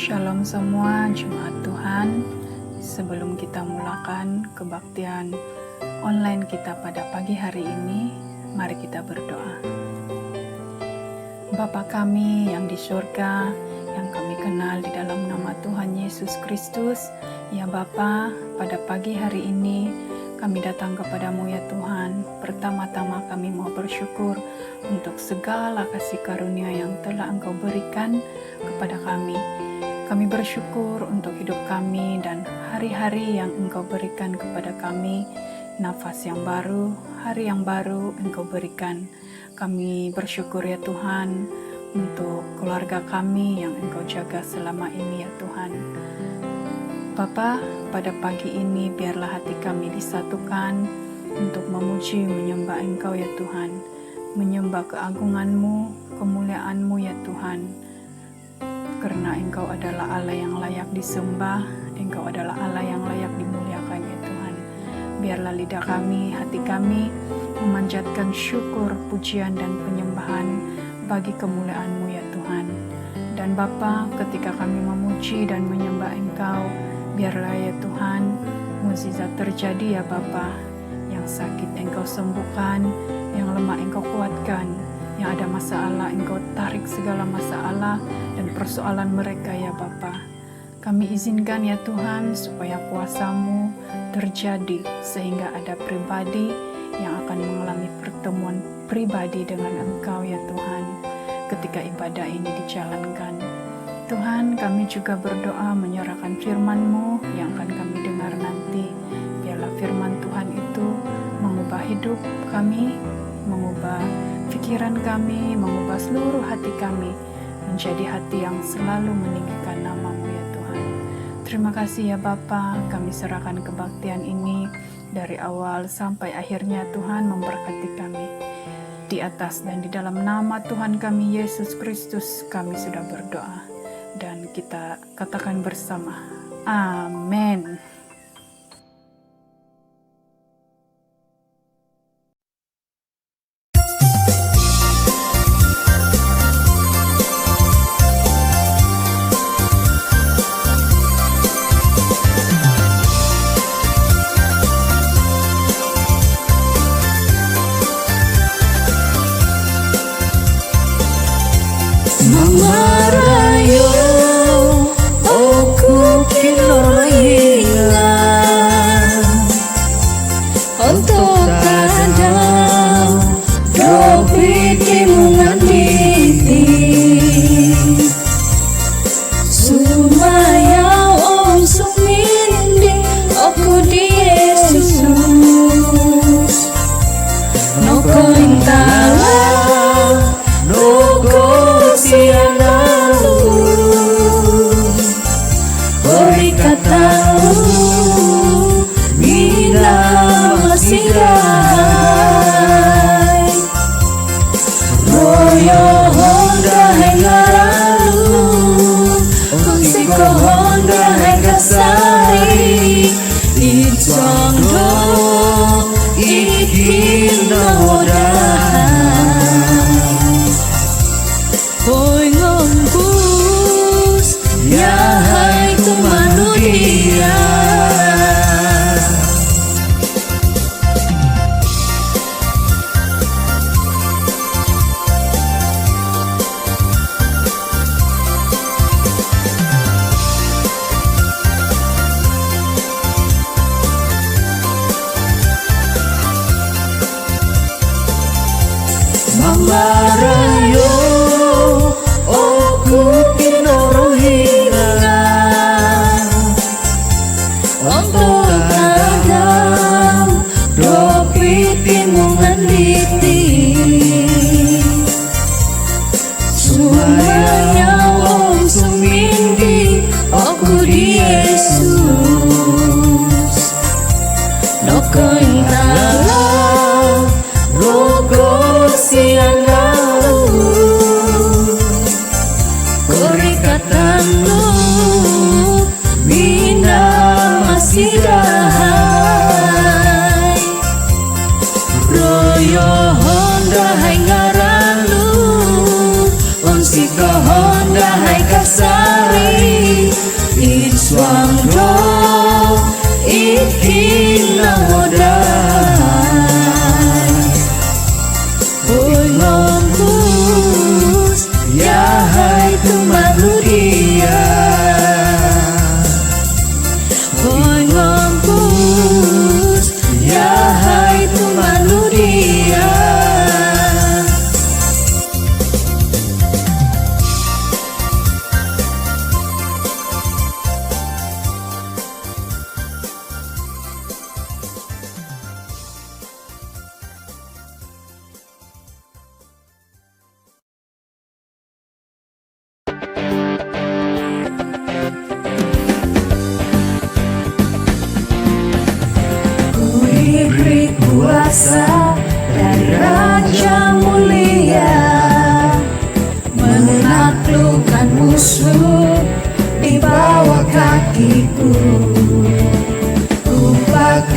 Shalom semua jemaat Tuhan. Sebelum kita mulakan kebaktian online kita pada pagi hari ini, mari kita berdoa. Bapa kami yang di surga, yang kami kenal di dalam nama Tuhan Yesus Kristus, ya Bapa, pada pagi hari ini kami datang kepadamu ya Tuhan. Pertama-tama kami mau bersyukur untuk segala kasih karunia yang telah Engkau berikan kepada kami. Kami bersyukur untuk hidup kami dan hari-hari yang Engkau berikan kepada kami. Nafas yang baru, hari yang baru Engkau berikan. Kami bersyukur ya Tuhan untuk keluarga kami yang Engkau jaga selama ini ya Tuhan. Bapa, pada pagi ini biarlah hati kami disatukan untuk memuji menyembah Engkau ya Tuhan. Menyembah keagungan-Mu, kemuliaan-Mu ya Tuhan. Karena Engkau adalah Allah yang layak disembah, Engkau adalah Allah yang layak dimuliakan ya Tuhan. Biarlah lidah kami, hati kami memanjatkan syukur, pujian dan penyembahan bagi kemuliaan-Mu ya Tuhan. Dan Bapa, ketika kami memuji dan menyembah Engkau, biarlah ya Tuhan, mukjizat terjadi ya Bapa. Yang sakit Engkau sembuhkan, yang lemah Engkau kuatkan, yang ada masalah Engkau tarik segala masalah dan persoalan mereka ya Bapa. Kami izinkan ya Tuhan supaya kuasa-Mu terjadi sehingga ada pribadi yang akan mengalami pertemuan pribadi dengan Engkau ya Tuhan ketika ibadah ini dijalankan. Tuhan, kami juga berdoa menyerahkan firman-Mu yang akan kami dengar nanti. Biarlah firman Tuhan itu mengubah hidup kami, mengubah pikiran kami, mengubah seluruh hati kami menjadi hati yang selalu meninggikan nama-Mu ya Tuhan. Terima kasih ya Bapa, kami serahkan kebaktian ini dari awal sampai akhirnya Tuhan memberkati kami. Di atas dan di dalam nama Tuhan kami Yesus Kristus kami sudah berdoa. Dan kita katakan bersama, amin. Honda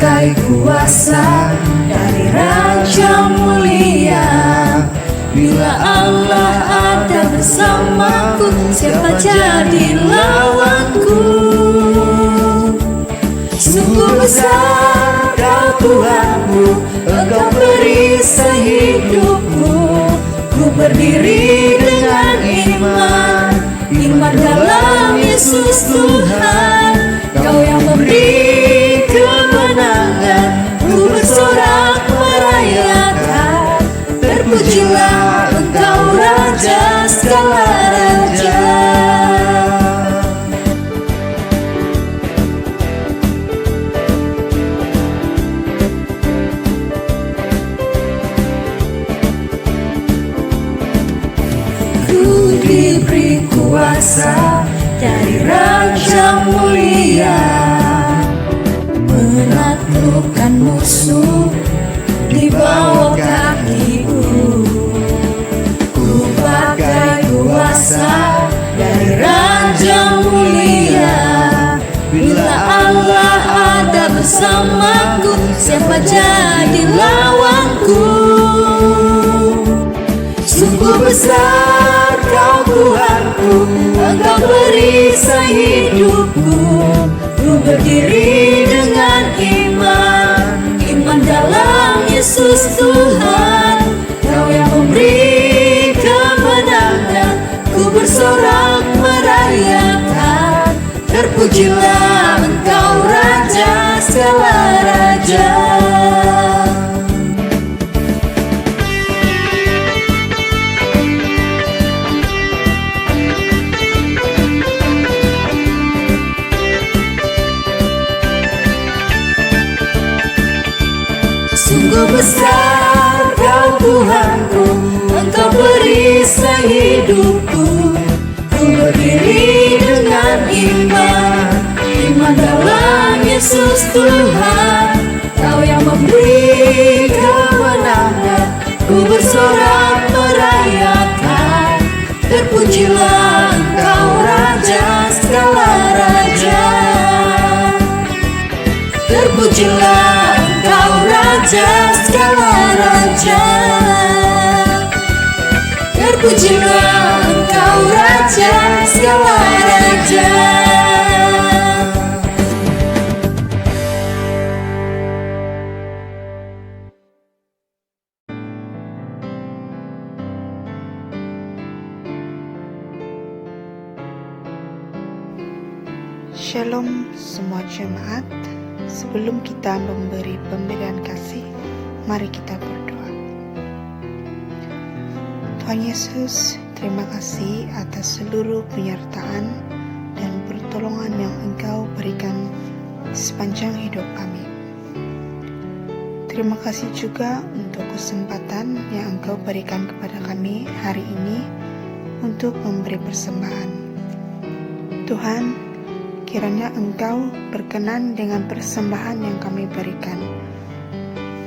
pakai kuasa dari Raja Mulia. Bila Allah ada bersamaku, siapa jadi lawanku? Sungguh besar Kau Tuhanku, Engkau perisai hidupku. Ku berdiri dengan iman, iman dalam Yesus Tuhan. Kau yang memberi kemenangan, ku bersorak merayakan. Terpujilah Engkau Raja segala raja. Ku diberi kuasa dari Raja Mulia, menaklukkan musuh di bawah kakiku. Ku pakai kuasa dari Raja Mulia. Bila Allah ada bersamaku, siapa jadi lawanku? Sungguh besar Kau Tuhanku, Engkau perisai hidupku. Ku berdiri dengan iman, iman dalam Yesus Tuhan. Kau yang memberi kemenangan, ku bersorak merayakan. Terpujilah Engkau Raja segala raja. Sungguh besar Kau Tuhanku, Engkau perisai hidupku. Ku berdiri dengan iman, iman dalam Yesus Tuhan. Kau yang memberi kemenangan, ku bersorak merayakan. Terpujilah Engkau Raja segala raja. Terpujilah Engkau Raja segala raja. Terpujilah Engkau Raja segala raja. Shalom semua jemaat. Sebelum kita memberi pemberian kasih, mari kita berdoa. Tuhan Yesus, terima kasih atas seluruh penyertaan dan pertolongan yang Engkau berikan sepanjang hidup kami. Terima kasih juga untuk kesempatan yang Engkau berikan kepada kami hari ini untuk memberi persembahan. Tuhan, kiranya Engkau berkenan dengan persembahan yang kami berikan.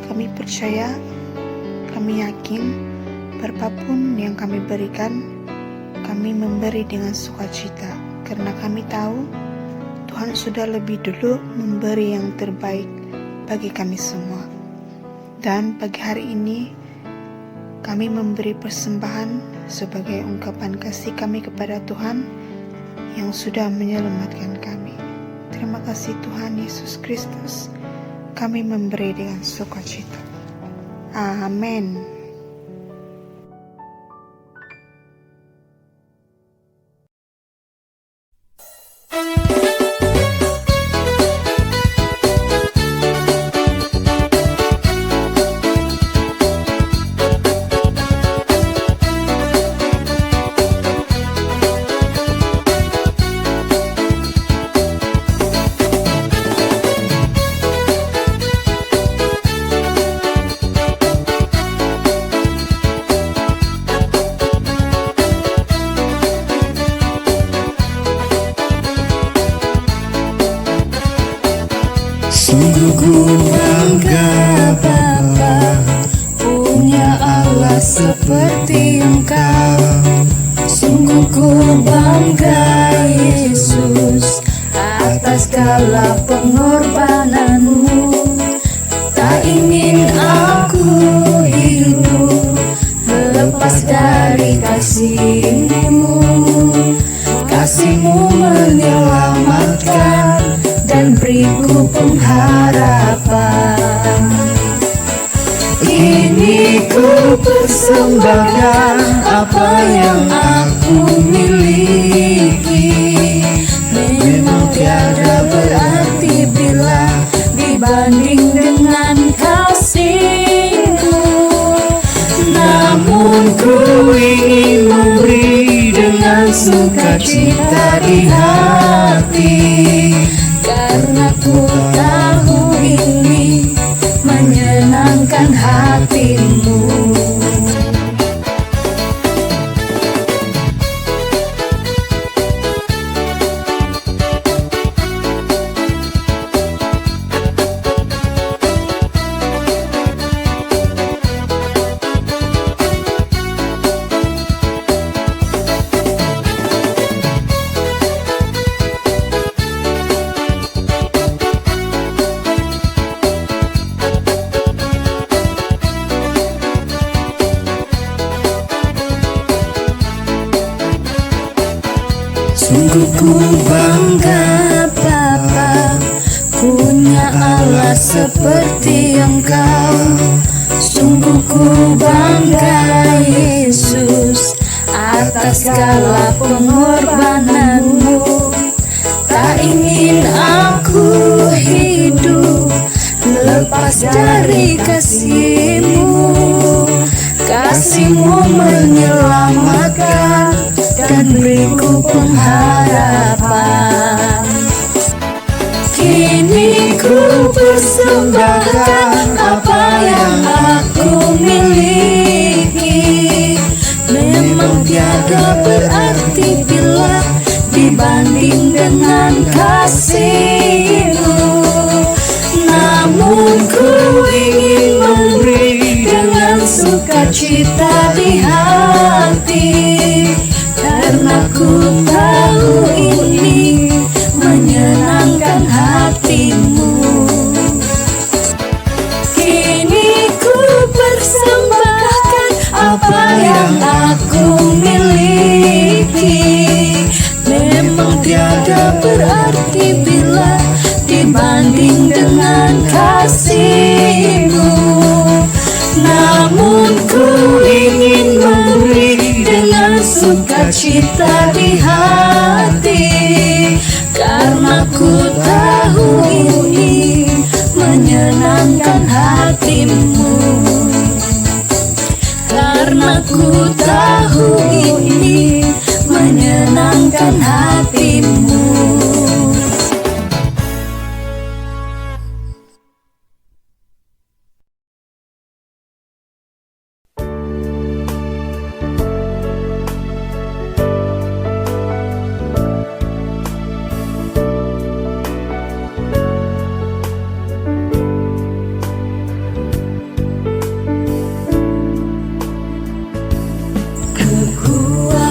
Kami percaya, kami yakin, berapapun yang kami berikan, kami memberi dengan sukacita, karena kami tahu Tuhan sudah lebih dulu memberi yang terbaik bagi kami semua. Dan pagi hari ini, kami memberi persembahan sebagai ungkapan kasih kami kepada Tuhan yang sudah menyelamatkan kami. Terima kasih Tuhan Yesus Kristus. Kami memberi dengan sukacita. Amin. Sungguh ku bangga Bapa punya Allah seperti Engkau. Sungguh ku bangga Yesus atas segala pengorbananmu. ingin aku hidup lepas dari kasih-Mu. Kasih-Mu menyelamatkan dan beriku pengharapan. Kini ku persembahkan apa yang aku miliki. Memang tiada berarti bila dibanding dengan kasih-Mu. Namun ku ingin memberi dengan sukacita di hati, karena ku tahu ini menyenangkan hati-Mu. Sungguh ku bangga Bapa punya Allah seperti Engkau. Sungguh ku bangga Yesus atas segala pengorbanan-Mu. Tak ingin aku hidup lepas dari kasih-Mu. Kasih-Mu menyelamatkan dan beriku pengharapan. Kini ku persembahkan apa yang aku miliki. Memang tiada berarti bila dibanding dengan kasih-Mu. Namun ku ingin memberi dengan sukacita di hati, karena ku tahu ini menyenangkan hati-Mu. Kini ku persembahkan apa yang aku miliki. Memang tiada berarti bila dibanding dengan kasih-Mu. Namun ku ingin memberi dengan sukacita di hati, karena ku tahu ini menyenangkan hati-Mu. Karena ku tahu ini menyenangkan hati-Mu. Kekuatan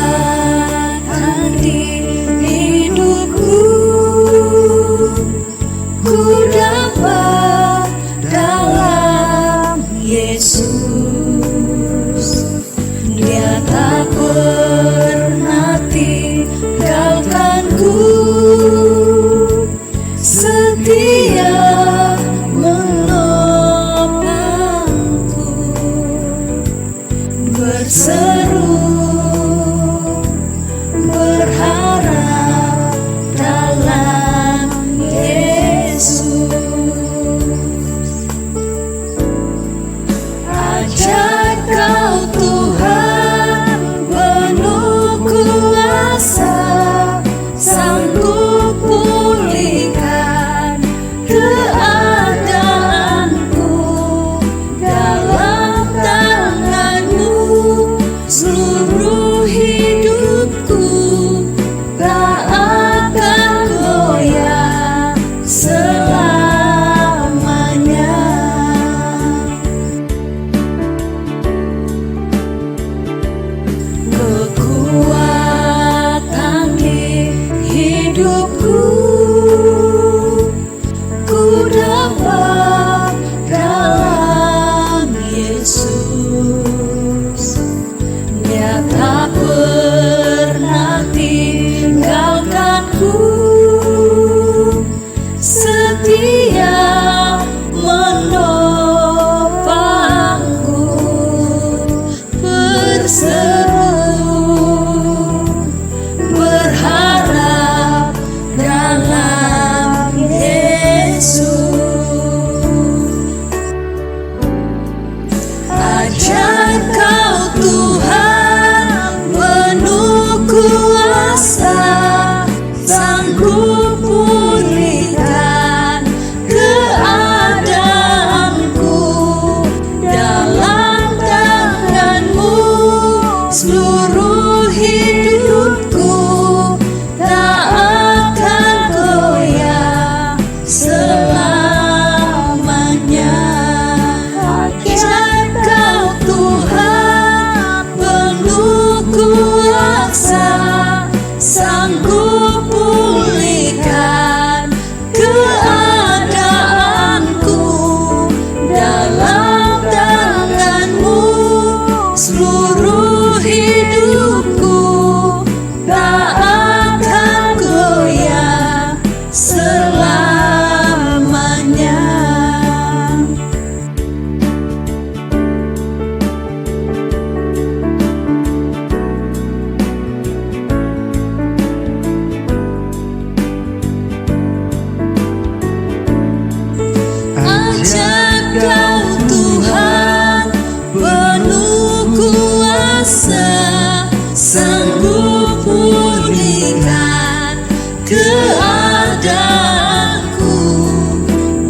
sanggup pulihkan keadaanku.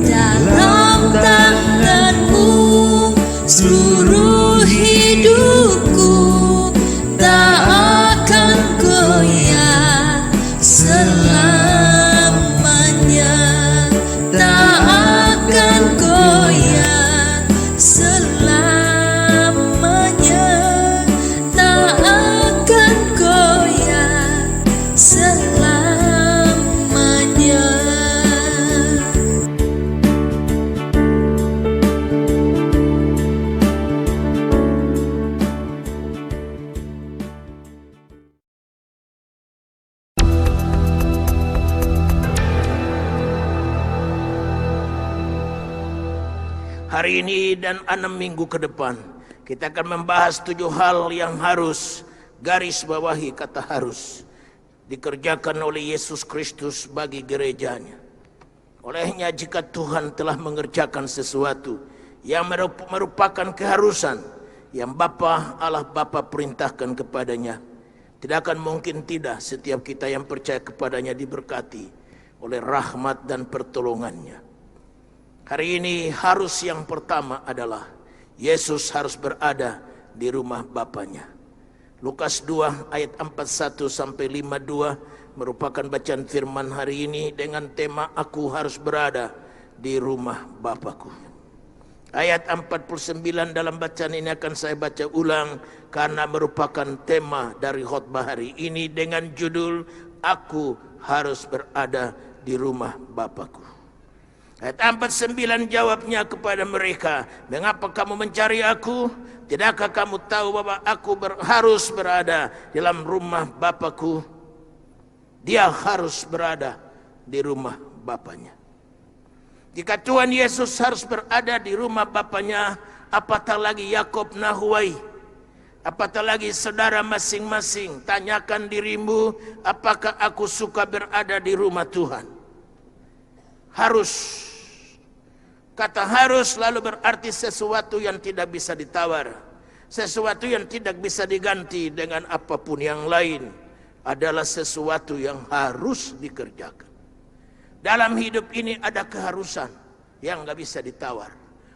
Dalam tangan-Mu seluruh hidupku tak akan goyah selamanya, tak akan goyah selamanya, tak akan goyah selamanya. Hari ini dan 6 minggu ke depan kita akan membahas 7 hal yang harus, garis bawahi kata harus, dikerjakan oleh Yesus Kristus bagi gerejanya. Olehnya jika Tuhan telah mengerjakan sesuatu yang merupakan keharusan yang Allah Bapa perintahkan kepadanya, tidak akan mungkin tidak setiap kita yang percaya kepadanya diberkati oleh rahmat dan pertolongannya. Hari ini harus yang pertama adalah Yesus harus berada di rumah Bapanya. Lukas 2 ayat 41 sampai 52 merupakan bacaan firman hari ini dengan tema aku harus berada di rumah Bapakku. Ayat 49 dalam bacaan ini akan saya baca ulang karena merupakan tema dari khotbah hari ini dengan judul aku harus berada di rumah Bapakku. Ayat 49 jawabnya kepada mereka, mengapa kamu mencari aku? Tidakkah kamu tahu bahwa aku harus berada dalam rumah Bapakku? Dia harus berada di rumah Bapaknya. Jika Tuhan Yesus harus berada di rumah Bapaknya, apatah lagi Yakob Nahuai, apatah lagi saudara masing-masing. Tanyakan dirimu, apakah aku suka berada di rumah Tuhan? Harus. Kata harus lalu berarti sesuatu yang tidak bisa ditawar, sesuatu yang tidak bisa diganti dengan apapun yang lain, adalah sesuatu yang harus dikerjakan. Dalam hidup ini ada keharusan yang gak bisa ditawar.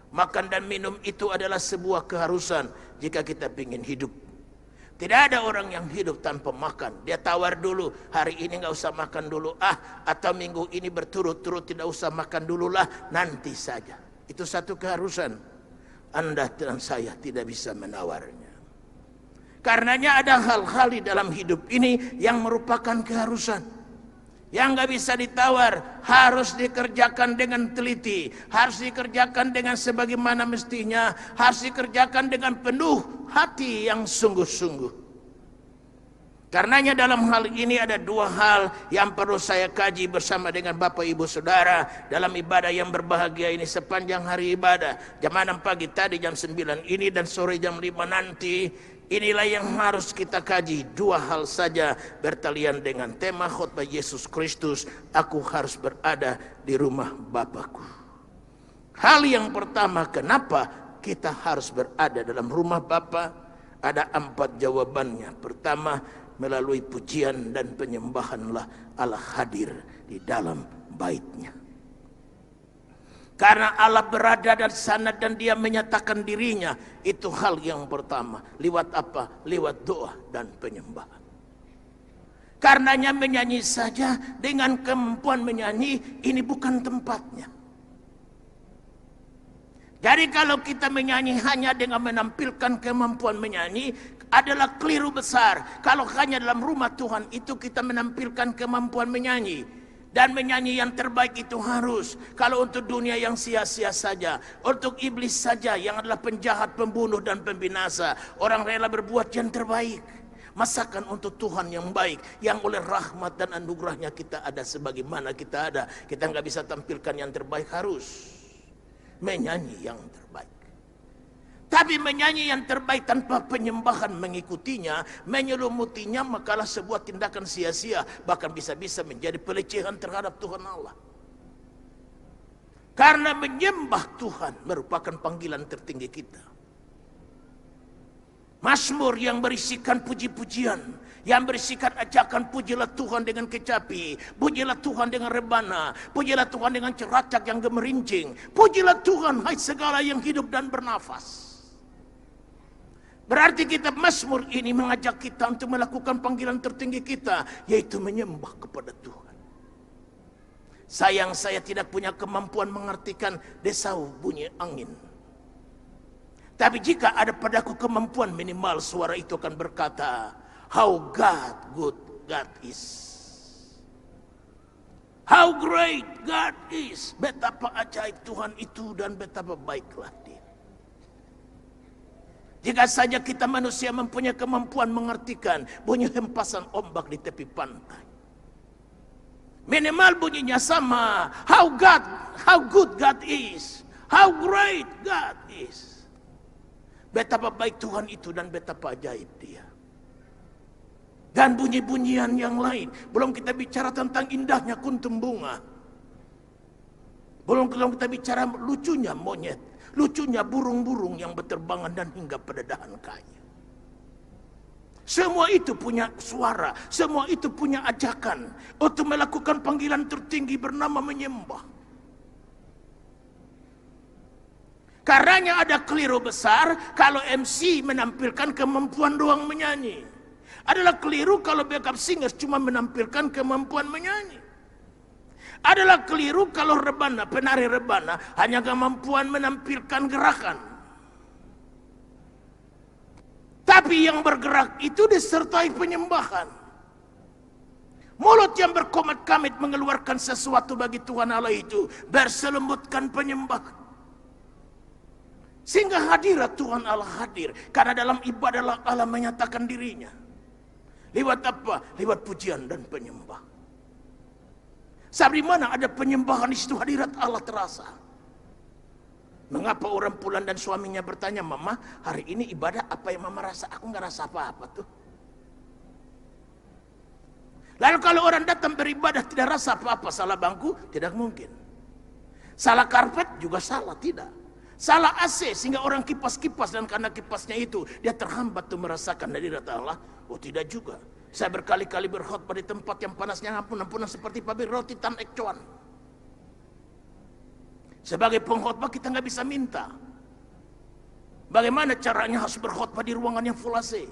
Makan dan minum itu adalah sebuah keharusan jika kita ingin hidup. Tidak ada orang yang hidup tanpa makan. Dia tawar dulu, hari ini gak usah makan dulu atau minggu ini berturut-turut tidak usah makan dululah, nanti saja. Itu satu keharusan. Anda dan saya tidak bisa menawarnya. Karenanya ada hal-hal di dalam hidup ini yang merupakan keharusan, yang gak bisa ditawar, harus dikerjakan dengan teliti, harus dikerjakan dengan sebagaimana mestinya, harus dikerjakan dengan penuh hati yang sungguh-sungguh. Karenanya dalam hal ini ada 2 hal yang perlu saya kaji bersama dengan Bapak Ibu Saudara dalam ibadah yang berbahagia ini sepanjang hari ibadah. Jam 6 pagi tadi, jam 9 ini, dan sore jam 5 nanti. Inilah yang harus kita kaji. 2 hal saja bertalian dengan tema khotbah Yesus Kristus, aku harus berada di rumah Bapakku. Hal yang pertama, kenapa kita harus berada dalam rumah Bapa? Ada 4 jawabannya. Pertama, melalui pujian dan penyembahanlah Allah hadir di dalam bait-Nya. Karena Allah berada di sana dan Dia menyatakan dirinya, itu hal yang pertama. Lewat apa? Lewat doa dan penyembahan. Karenanya menyanyi saja dengan kemampuan menyanyi, ini bukan tempatnya. Jadi kalau kita menyanyi hanya dengan menampilkan kemampuan menyanyi, adalah keliru besar. Kalau hanya dalam rumah Tuhan itu kita menampilkan kemampuan menyanyi. Dan menyanyi yang terbaik itu harus. Kalau untuk dunia yang sia-sia saja, untuk iblis saja yang adalah penjahat, pembunuh dan pembinasa, orang rela berbuat yang terbaik. Masakan untuk Tuhan yang baik, yang oleh rahmat dan anugerahnya kita ada sebagaimana kita ada. Kita nggak bisa tampilkan yang terbaik, harus menyanyi yang terbaik. Tapi menyanyi yang terbaik tanpa penyembahan mengikutinya, menyelumutinya, makalah sebuah tindakan sia-sia, bahkan bisa-bisa menjadi pelecehan terhadap Tuhan Allah. Karena menyembah Tuhan merupakan panggilan tertinggi kita. Mazmur yang berisikan puji-pujian, yang berisikan ajakan pujilah Tuhan dengan kecapi, pujilah Tuhan dengan rebana, pujilah Tuhan dengan ceracak yang gemerincing, pujilah Tuhan hai segala yang hidup dan bernafas. Berarti kitab Mazmur ini mengajak kita untuk melakukan panggilan tertinggi kita, yaitu menyembah kepada Tuhan. Sayang saya tidak punya kemampuan mengartikan desau bunyi angin. Tapi jika ada padaku kemampuan, minimal suara itu akan berkata, how good God is. How great God is. Betapa ajaib Tuhan itu dan betapa baiklah Dia. Jika saja kita manusia mempunyai kemampuan mengartikan bunyi hempasan ombak di tepi pantai, minimal bunyinya sama, how good God is. How great God is. Betapa baik Tuhan itu dan betapa ajaib Dia. Dan bunyi-bunyian yang lain. Belum kita bicara tentang indahnya kuntum bunga. Belum kita bicara lucunya monyet. Lucunya burung-burung yang berterbangan dan hingga pada dahan kayu. Semua itu punya suara. Semua itu punya ajakan. Untuk melakukan panggilan tertinggi bernama menyembah. Karenanya ada keliru besar kalau MC menampilkan kemampuan doang menyanyi. Adalah keliru kalau backup singers cuma menampilkan kemampuan menyanyi. Adalah keliru kalau rebana, penari rebana hanya kemampuan menampilkan gerakan. Tapi yang bergerak itu disertai penyembahan. Mulut yang berkomat-kamit mengeluarkan sesuatu bagi Tuhan Allah itu berselembutkan penyembahan. Sehingga hadirat Tuhan Allah hadir. Karena dalam ibadah Allah menyatakan dirinya. Lewat apa? Lewat pujian dan penyembah. Sebab di mana ada penyembahan, di situ hadirat Allah terasa. Mengapa orang pulang dan suaminya bertanya, Mama, hari ini ibadah apa yang Mama rasa? Aku nggak rasa apa-apa tuh. Lalu kalau orang datang beribadah tidak rasa apa-apa, salah bangku? Tidak mungkin. Salah karpet juga salah, tidak. Salah AC sehingga orang kipas-kipas dan karena kipasnya itu dia terhambat untuk merasakan hadirat Allah. Oh tidak juga. Saya berkali-kali berkhotbah di tempat yang panasnya ampun-ampunan seperti pabrik roti tan ek cuan. Sebagai pengkhotbah kita nggak bisa minta. Bagaimana caranya harus berkhotbah di ruangan yang full AC?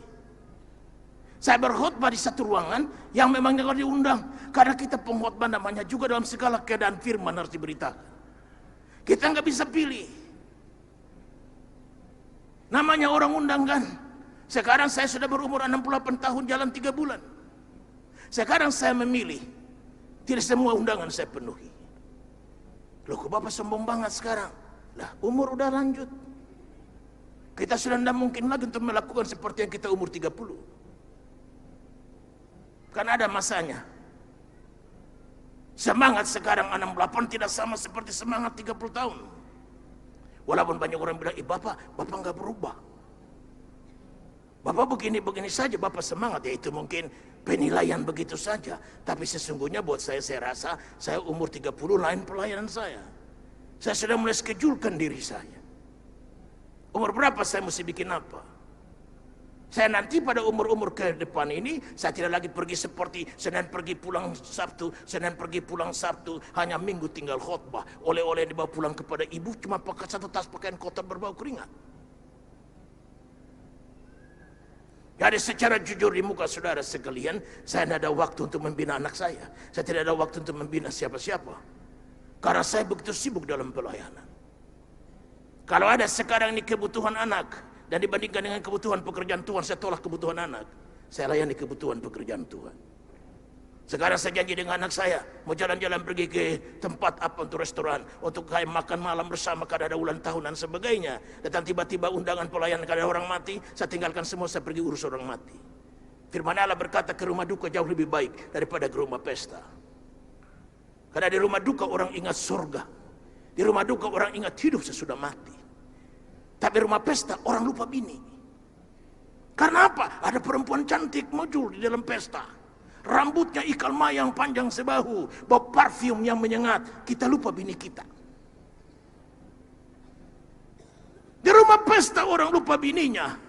Saya berkhotbah di satu ruangan yang memang nggak diundang. Karena kita pengkhotbah namanya juga dalam segala keadaan firman harus diberitakan. Kita nggak bisa pilih. Namanya orang undangan. Sekarang saya sudah berumur 68 tahun jalan 3 bulan. Sekarang saya memilih. Tidak semua undangan saya penuhi. Loh kok Bapak sombong banget sekarang? Lah umur udah lanjut. Kita sudah tidak mungkin lagi untuk melakukan seperti yang kita umur 30. Karena ada masanya. Semangat sekarang 68 tidak sama seperti semangat 30 tahun. Walaupun banyak orang bilang, Bapak nggak berubah. Bapak begini-begini saja, Bapak semangat. Ya itu mungkin penilaian begitu saja. Tapi sesungguhnya buat saya rasa, saya umur 30 lain pelayanan saya. Saya sudah mulai schedule-kan diri saya. Umur berapa saya mesti bikin apa? Saya nanti pada umur-umur ke depan ini, saya tidak lagi pergi seperti Senin pergi pulang Sabtu, Senin pergi pulang Sabtu, hanya Minggu tinggal khotbah. Oleh-oleh dibawa pulang kepada ibu, cuma pakai satu tas pakaian kotor berbau keringat. Jadi secara jujur di muka saudara sekalian, saya tidak ada waktu untuk membina anak saya. Saya tidak ada waktu untuk membina siapa-siapa. Karena saya begitu sibuk dalam pelayanan. Kalau ada sekarang ini kebutuhan anak, dan dibandingkan dengan kebutuhan pekerjaan Tuhan, saya tolak kebutuhan anak. Saya layani kebutuhan pekerjaan Tuhan. Sekarang saya janji dengan anak saya, mau jalan-jalan pergi ke tempat apa untuk restoran, untuk kayak makan malam bersama, kada ada ulang tahun dan sebagainya. Datang tiba-tiba undangan pelayanan, kada ada orang mati, saya tinggalkan semua, saya pergi urus orang mati. Firman Allah berkata, ke rumah duka jauh lebih baik daripada ke rumah pesta. Karena di rumah duka orang ingat surga. Di rumah duka orang ingat hidup sesudah mati. Tapi rumah pesta orang lupa bini. Karena apa? Ada perempuan cantik muncul di dalam pesta. Rambutnya ikal mayang panjang sebahu, bawa parfum yang menyengat. Kita lupa bini kita. Di rumah pesta orang lupa bininya.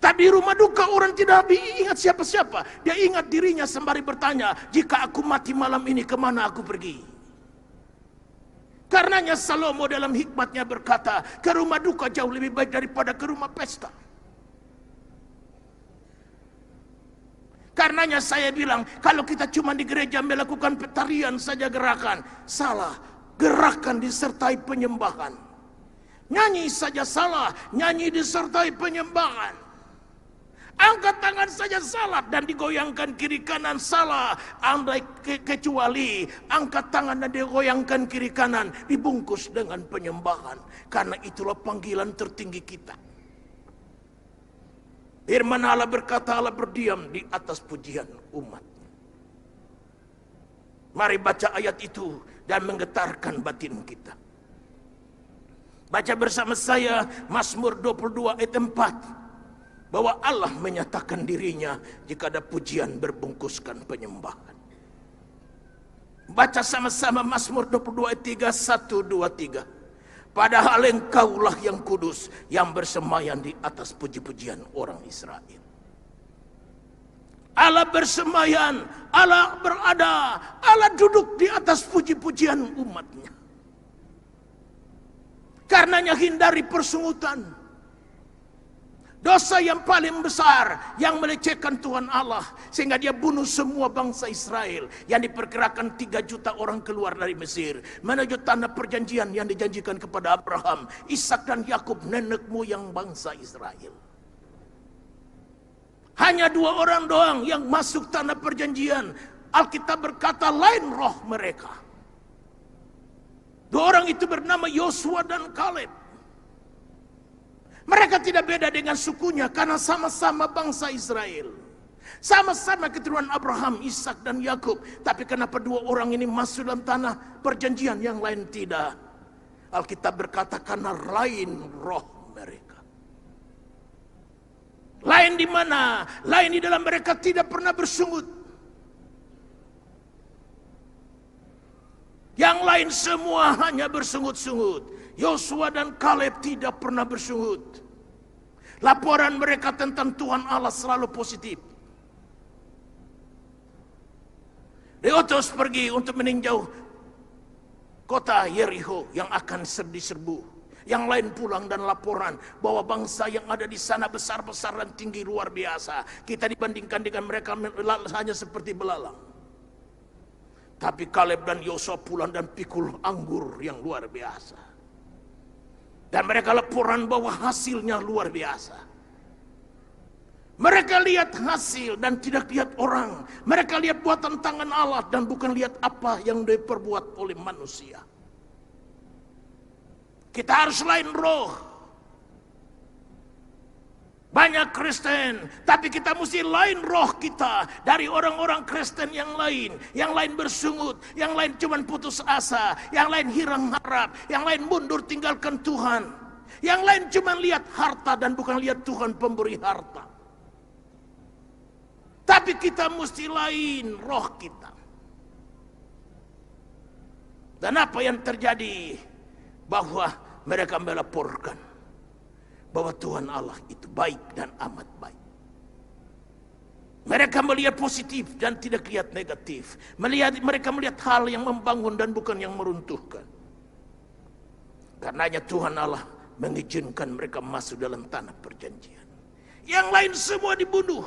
Tapi di rumah duka orang tidak ingat siapa-siapa. Dia ingat dirinya sembari bertanya, jika aku mati malam ini kemana aku pergi? Karenanya Salomo dalam hikmatnya berkata, ke rumah duka jauh lebih baik daripada ke rumah pesta. Karenanya saya bilang, kalau kita cuma di gereja melakukan tarian saja gerakan, salah. Gerakan disertai penyembahan. Nyanyi saja salah, nyanyi disertai penyembahan. Angkat tangan saja salah dan digoyangkan kiri kanan salah. Andai kecuali angkat tangan dan digoyangkan kiri kanan dibungkus dengan penyembahan. Karena itulah panggilan tertinggi kita. Firman Allah berkata, Allah berdiam di atas pujian umat. Mari baca ayat itu dan menggetarkan batin kita. Baca bersama saya Mazmur 22 ayat 4. Bahwa Allah menyatakan dirinya jika ada pujian berbungkuskan penyembahan. Baca sama-sama Mazmur 22 ayat 3, 1, 2, 3. Padahal engkaulah yang kudus, yang bersemayam di atas puji-pujian orang Israel. Allah bersemayam, Allah berada, Allah duduk di atas puji-pujian umatnya. Karenanya hindari persungutan. Dosa yang paling besar yang melecehkan Tuhan Allah sehingga dia bunuh semua bangsa Israel yang diperkirakan 3 juta orang keluar dari Mesir menuju tanah perjanjian yang dijanjikan kepada Abraham, Ishak dan Yakub, nenek moyang bangsa Israel. Hanya 2 orang doang yang masuk tanah perjanjian. Alkitab berkata lain roh mereka. 2 orang itu bernama Yosua dan Kaleb. Mereka tidak beda dengan sukunya karena sama-sama bangsa Israel. Sama-sama keturunan Abraham, Ishak dan Yakub. Tapi kenapa 2 orang ini masuk dalam tanah perjanjian, yang lain tidak? Alkitab berkata karena lain roh mereka. Lain di mana? Lain di dalam mereka tidak pernah bersungut. Yang lain semua hanya bersungut-sungut. Yosua dan Kaleb tidak pernah bersungut. Laporan mereka tentang Tuhan Allah selalu positif. Diutus pergi untuk meninjau kota Yeriko yang akan diserbu. Yang lain pulang dan laporan bahwa bangsa yang ada di sana besar-besar dan tinggi luar biasa. Kita dibandingkan dengan mereka hanya seperti belalang. Tapi Kaleb dan Yosua pulang dan pikul anggur yang luar biasa. Dan mereka laporan bahwa hasilnya luar biasa. Mereka lihat hasil dan tidak lihat orang. Mereka lihat buatan tangan Allah dan bukan lihat apa yang diperbuat oleh manusia. Kita harus lain roh. Banyak Kristen, tapi kita mesti lain roh kita dari orang-orang Kristen yang lain. Yang lain bersungut, yang lain cuma putus asa, yang lain hirang harap, yang lain mundur tinggalkan Tuhan. Yang lain cuma lihat harta dan bukan lihat Tuhan pemberi harta. Tapi kita mesti lain roh kita. Dan apa yang terjadi? Bahwa mereka melaporkan bahwa Tuhan Allah itu baik dan amat baik. Mereka melihat positif dan tidak lihat negatif. Mereka melihat hal yang membangun dan bukan yang meruntuhkan. Karenanya Tuhan Allah mengizinkan mereka masuk dalam tanah perjanjian. Yang lain semua dibunuh.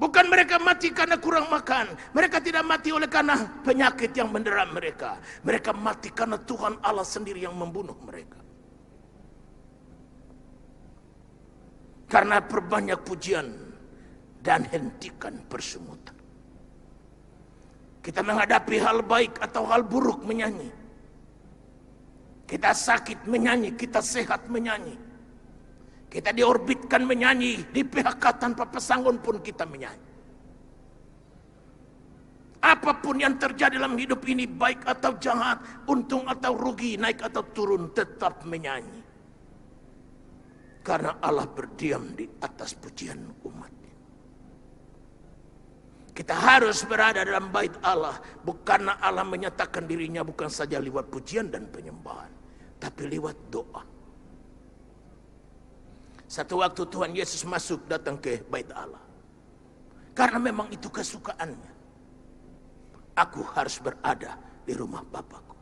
Bukan mereka mati karena kurang makan. Mereka tidak mati oleh karena penyakit yang mendera mereka. Mereka mati karena Tuhan Allah sendiri yang membunuh mereka. Karena perbanyak pujian dan hentikan persungutan. Kita menghadapi hal baik atau hal buruk menyanyi. Kita sakit menyanyi, kita sehat menyanyi. Kita diorbitkan menyanyi, di PHK tanpa pesangon pun kita menyanyi. Apapun yang terjadi dalam hidup ini, baik atau jahat, untung atau rugi, naik atau turun, tetap menyanyi. Karena Allah berdiam di atas pujian umatnya. Kita harus berada dalam bait Allah, bukan Allah menyatakan dirinya bukan saja lewat pujian dan penyembahan, tapi lewat doa. Satu waktu Tuhan Yesus datang ke bait Allah. Karena memang itu kesukaannya. Aku harus berada di rumah Bapakku.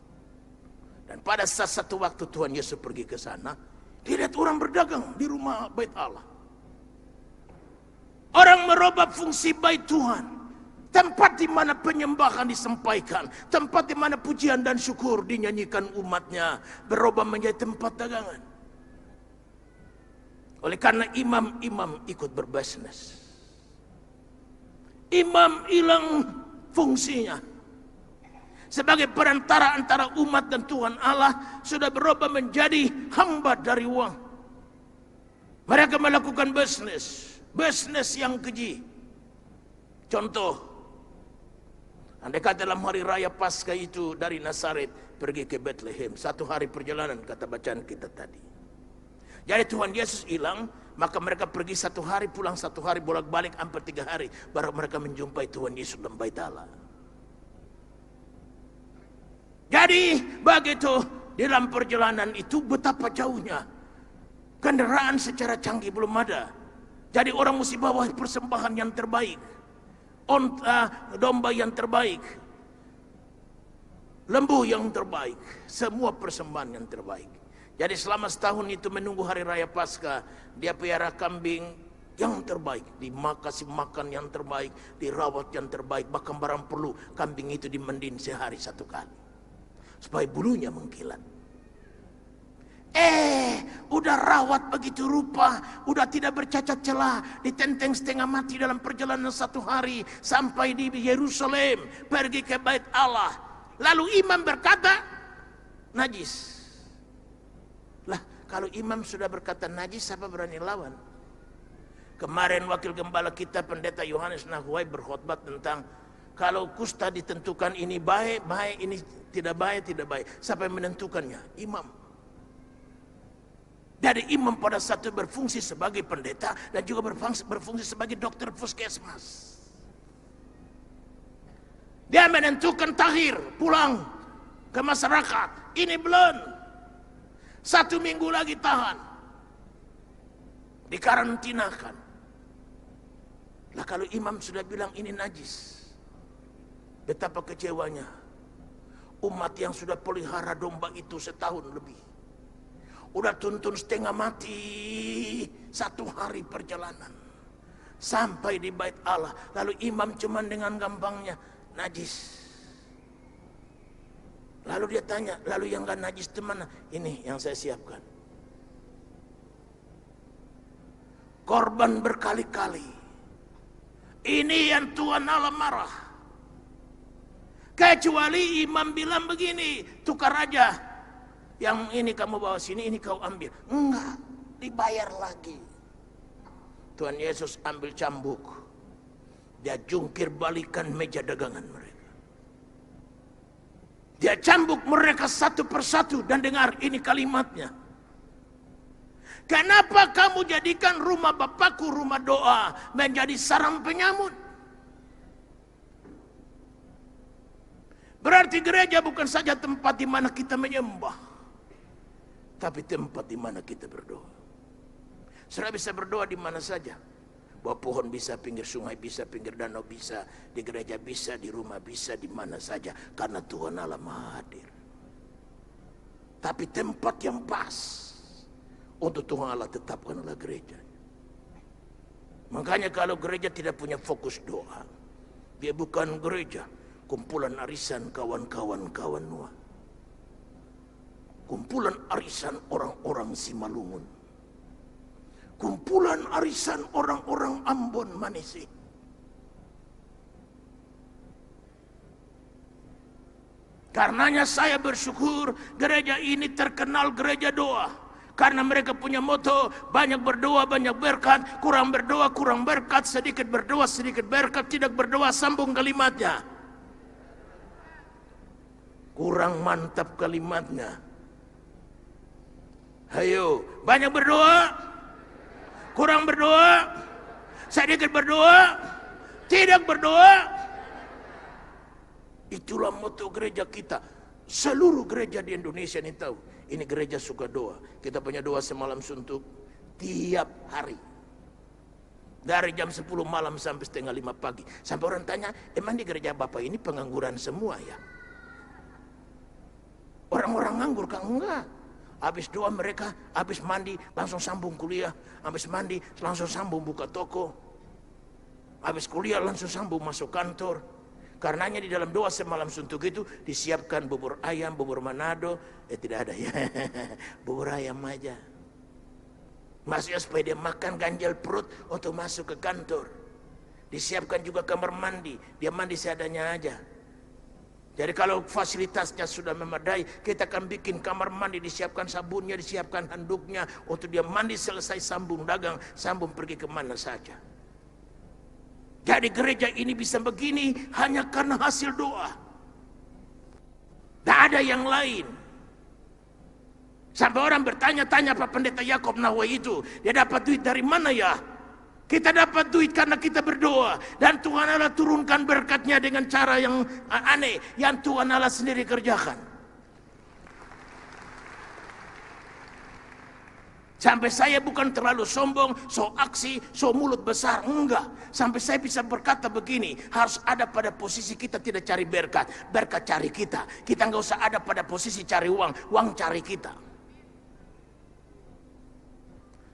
Dan pada satu waktu Tuhan Yesus pergi ke sana, dia lihat orang berdagang di rumah bait Allah. Orang merubah fungsi bait Tuhan. Tempat di mana penyembahan disampaikan, tempat di mana pujian dan syukur dinyanyikan umatnya, berubah menjadi tempat dagangan. Oleh karena imam-imam ikut berbisnis. Imam hilang fungsinya. Sebagai perantara antara umat dan Tuhan Allah, sudah berubah menjadi hamba dari uang. Mereka melakukan bisnis yang keji. Contoh, andai kata dalam hari raya Paskah itu dari Nazaret pergi ke Bethlehem, 1 hari perjalanan kata bacaan kita tadi. Jadi Tuhan Yesus hilang, maka mereka pergi 1 hari, pulang 1 hari, bolak-balik hampir 3 hari, baru mereka menjumpai Tuhan Yesus dalam bait Allah. Jadi begitu di dalam perjalanan itu betapa jauhnya. Kendaraan secara canggih belum ada. Jadi orang mesti bawa persembahan yang terbaik. Domba yang terbaik. Lembu yang terbaik. Semua persembahan yang terbaik. Jadi selama setahun itu menunggu hari raya Paskah, dia pelihara kambing yang terbaik, dikasih makan yang terbaik, dirawat yang terbaik, bahkan barang perlu kambing itu dimendin sehari 1 kali supaya bulunya mengkilat. Udah rawat begitu rupa, udah tidak bercacat celah, ditenteng setengah mati dalam perjalanan 1 hari sampai di Yerusalem, pergi ke bait Allah. Lalu imam berkata najis. Lah, kalau imam sudah berkata najis, siapa berani lawan? Kemarin wakil gembala kita pendeta Yohanes Nahuai berkhotbah tentang kalau kusta ditentukan ini baik, ini tidak baik. Siapa yang menentukannya? Imam. Dari imam pada satu berfungsi sebagai pendeta dan juga berfungsi sebagai dokter puskesmas. Dia menentukan tahir, pulang ke masyarakat. Ini belum. 1 minggu lagi tahan. Dikarantinakan. Lah kalau imam sudah bilang ini najis, betapa kecewanya umat yang sudah pelihara domba itu setahun lebih. Udah tuntun setengah mati 1 hari perjalanan. Sampai di bait Allah. Lalu imam cuman dengan gampangnya najis. Lalu dia tanya, lalu yang gak najis itu mana? Ini yang saya siapkan. Korban berkali-kali. Ini yang Tuhan Allah marah. Kecuali imam bilang begini, tukar aja. Yang ini kamu bawa sini, ini kau ambil. Enggak, dibayar lagi. Tuhan Yesus ambil cambuk. Dia jungkir balikan meja dagangan mereka. Dia cambuk mereka satu persatu dan dengar ini kalimatnya. Kenapa kamu jadikan rumah Bapakku rumah doa menjadi sarang penyamut? Berarti gereja bukan saja tempat di mana kita menyembah, tapi tempat di mana kita berdoa. Saudara bisa berdoa di mana saja. Bawah pohon bisa, pinggir sungai bisa, pinggir danau bisa, di gereja bisa, di rumah bisa, di mana saja. Karena Tuhan Allah Maha hadir. Tapi tempat yang pas untuk Tuhan Allah tetapkan adalah gereja. Makanya kalau gereja tidak punya fokus doa, dia bukan gereja, kumpulan arisan kawan-kawan Nuh. Kumpulan arisan orang-orang Simalungun. Kumpulan arisan orang-orang Ambon Manisi. Karenanya saya bersyukur gereja ini terkenal gereja doa. Karena mereka punya moto, banyak berdoa, banyak berkat, kurang berdoa, kurang berkat, sedikit berdoa, sedikit berkat, tidak berdoa, sambung kalimatnya. Kurang mantap kalimatnya. Ayo, banyak berdoa, kurang berdoa, sedikit berdoa, tidak berdoa. Itulah moto gereja kita. Seluruh gereja di Indonesia ini tahu. Ini gereja suka doa. Kita punya doa semalam suntuk. Tiap hari. Dari jam 10 malam sampai setengah 5 pagi. Sampai orang tanya, emang di gereja Bapak ini pengangguran semua ya? Orang-orang nganggur kan? Enggak. Habis doa mereka, habis mandi langsung sambung kuliah. Habis mandi langsung sambung buka toko. Habis kuliah langsung sambung masuk kantor. Karenanya di dalam doa semalam suntuk itu disiapkan bubur ayam, bubur Manado. Tidak ada ya. Bubur ayam aja. Maksudnya supaya dia makan ganjal perut untuk masuk ke kantor. Disiapkan juga kamar mandi. Dia mandi seadanya aja. Jadi kalau fasilitasnya sudah memadai, kita akan bikin kamar mandi, disiapkan sabunnya, disiapkan handuknya, untuk dia mandi selesai sambung dagang, sambung pergi kemana saja. Jadi gereja ini bisa begini hanya karena hasil doa. Tidak ada yang lain. Sampai orang bertanya-tanya Pak Pendeta Yakob Nahway itu, dia dapat duit dari mana ya? Kita dapat duit karena kita berdoa. Dan Tuhan Allah turunkan berkatnya dengan cara yang aneh. Yang Tuhan Allah sendiri kerjakan. Sampai saya bukan terlalu sombong, so aksi, so mulut besar. Enggak. Sampai saya bisa berkata begini. Harus ada pada posisi kita tidak cari berkat. Berkat cari kita. Kita nggak usah ada pada posisi cari uang. Uang cari kita.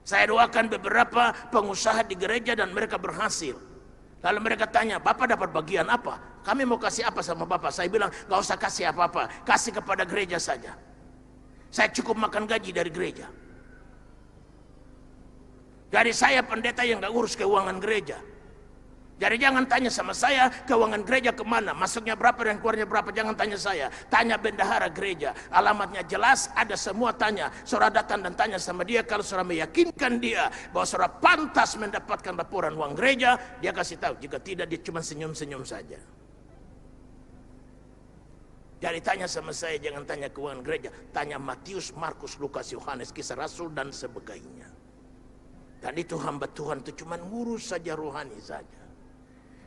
Saya doakan beberapa pengusaha di gereja dan mereka berhasil. Lalu mereka tanya, Bapak dapat bagian apa? Kami mau kasih apa sama Bapak? Saya bilang, gak usah kasih apa-apa. Kasih kepada gereja saja. Saya cukup makan gaji dari gereja. Jadi saya pendeta yang gak urus keuangan gereja. Jadi jangan tanya sama saya keuangan gereja kemana, masuknya berapa dan keluarnya berapa, jangan tanya saya. Tanya bendahara gereja, alamatnya jelas, ada semua tanya. Saudara datang dan tanya sama dia, kalau saudara meyakinkan dia bahwa saudara pantas mendapatkan laporan uang gereja, dia kasih tahu. Jika tidak, dia cuma senyum-senyum saja. Jadi tanya sama saya, jangan tanya keuangan gereja. Tanya Matius, Markus, Lukas, Yohanes, Kisah Rasul dan sebagainya. Dan itu hamba Tuhan itu cuma ngurus saja rohani saja.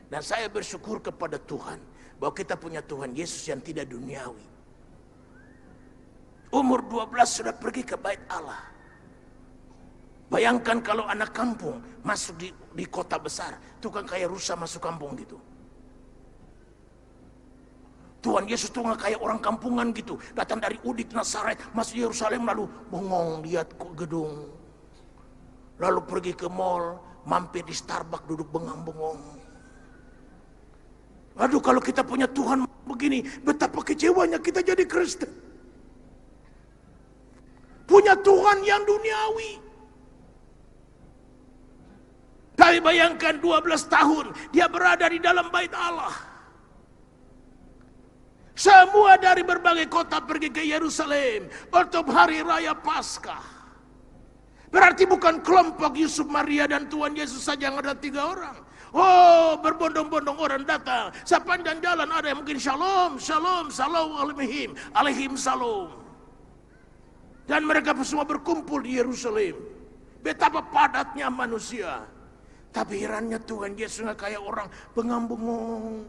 Dan saya bersyukur kepada Tuhan bahwa kita punya Tuhan Yesus yang tidak duniawi. Umur 12 sudah pergi ke bait Allah. Bayangkan kalau anak kampung masuk di kota besar, itu kan kayak rusa masuk kampung gitu. Tuhan Yesus tuh nggak kayak orang kampungan gitu, datang dari Udik Nazaret masuk Yerusalem lalu bengong lihat gedung, lalu pergi ke mall, mampir di Starbucks duduk bengang-bengong. Aduh, kalau kita punya Tuhan begini, betapa kecewanya kita jadi Kristen. Punya Tuhan yang duniawi. Tapi bayangkan 12 tahun dia berada di dalam bait Allah. Semua dari berbagai kota pergi ke Yerusalem untuk hari raya Paskah. Berarti bukan kelompok Yusuf, Maria dan Tuhan Yesus saja yang ada 3 orang. Oh, berbondong-bondong orang datang. Sepanjang jalan ada yang mungkin shalom, shalom, salam alaihim salam. Dan mereka semua berkumpul di Yerusalem. Betapa padatnya manusia. Tapi herannya Tuhan Yesus nggak kayak orang bengang-bengong.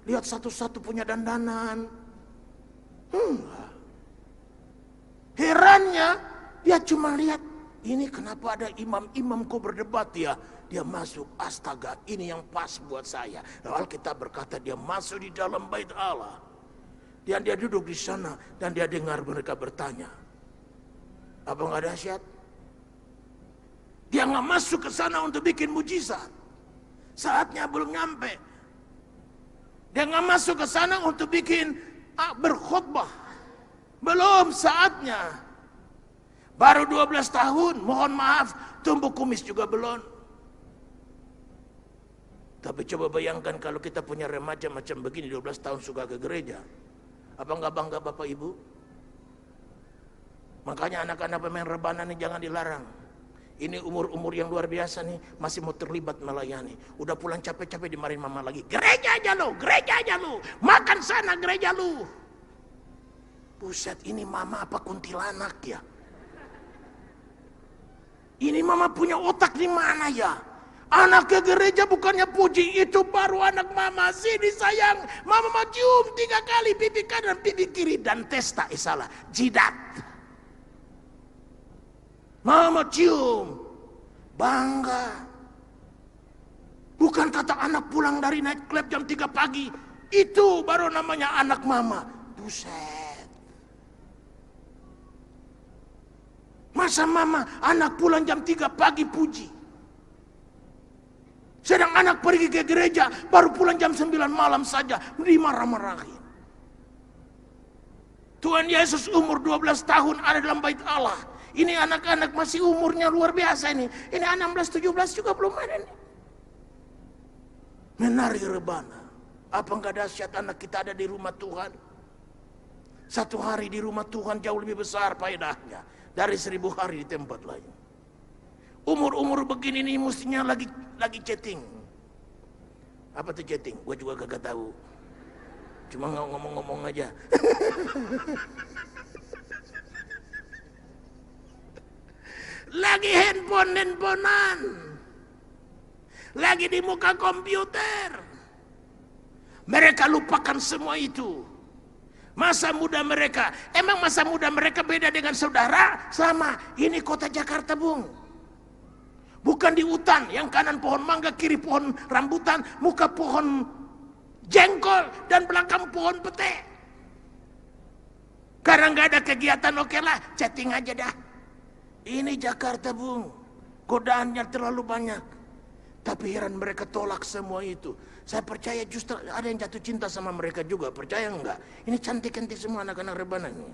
Lihat satu-satu punya dandanan. Herannya dia cuma lihat, ini kenapa ada imam-imam kok berdebat ya? Dia masuk, astaga, ini yang pas buat saya. Alkitab berkata dia masuk di dalam bait Allah. Dan dia duduk di sana dan dia dengar mereka bertanya. Apa nggak dahsyat? Dia nggak masuk ke sana untuk bikin mujizat. Saatnya belum nyampe. Dia nggak masuk ke sana untuk bikin berkhotbah. Belum saatnya. Baru 12 tahun, mohon maaf, tumbuh kumis juga belum. Tapi coba bayangkan kalau kita punya remaja macam begini 12 tahun suka ke gereja. Apa enggak bangga Bapak Ibu? Makanya anak-anak pemain rebana ini jangan dilarang. Ini umur-umur yang luar biasa nih, masih mau terlibat melayani. Udah pulang capek-capek dimarahin mama lagi. Gereja aja lu, makan sana gereja lu. Buset, ini mama apa kuntilanak ya? Ini mama punya otak di mana ya? Anak ke gereja bukannya puji, itu baru anak mama. Sini sayang, mama mau cium 3 kali pipi kanan, pipi kiri, dan testa, salah, jidat. Mama mau cium, bangga. Bukan kata anak pulang dari night club jam 3 pagi, itu baru namanya anak mama. Buset. Masa mama anak pulang jam 3 pagi puji. Sedang anak pergi ke gereja baru pulang jam 9 malam saja dimarah-marahin. Tuhan Yesus umur 12 tahun ada dalam bait Allah. Ini anak-anak masih umurnya luar biasa ini. Ini 16-17 juga belum ada nih. Menari rebana. Apa enggak dahsyat anak kita ada di rumah Tuhan? Satu hari di rumah Tuhan jauh lebih besar faedahnya dari 1000 hari di tempat lain. Umur-umur begini nih mestinya lagi chatting. Apa tuh chatting? Gue juga kagak tahu. Cuma ngomong-ngomong aja. Lagi handphonean. Lagi di muka komputer. Mereka lupakan semua itu. Masa muda mereka. Emang masa muda mereka beda dengan saudara? Sama. Ini kota Jakarta, Bung. Bukan di hutan. Yang kanan pohon mangga, kiri pohon rambutan, muka pohon jengkol, dan belakang pohon pete. Karena nggak ada kegiatan, oke lah, chatting aja dah. Ini Jakarta, Bung. Godaannya terlalu banyak. Tapi heran mereka tolak semua itu. Saya percaya justru ada yang jatuh cinta sama mereka juga. Percaya enggak? Ini cantik-cantik semua anak-anak rebana ini.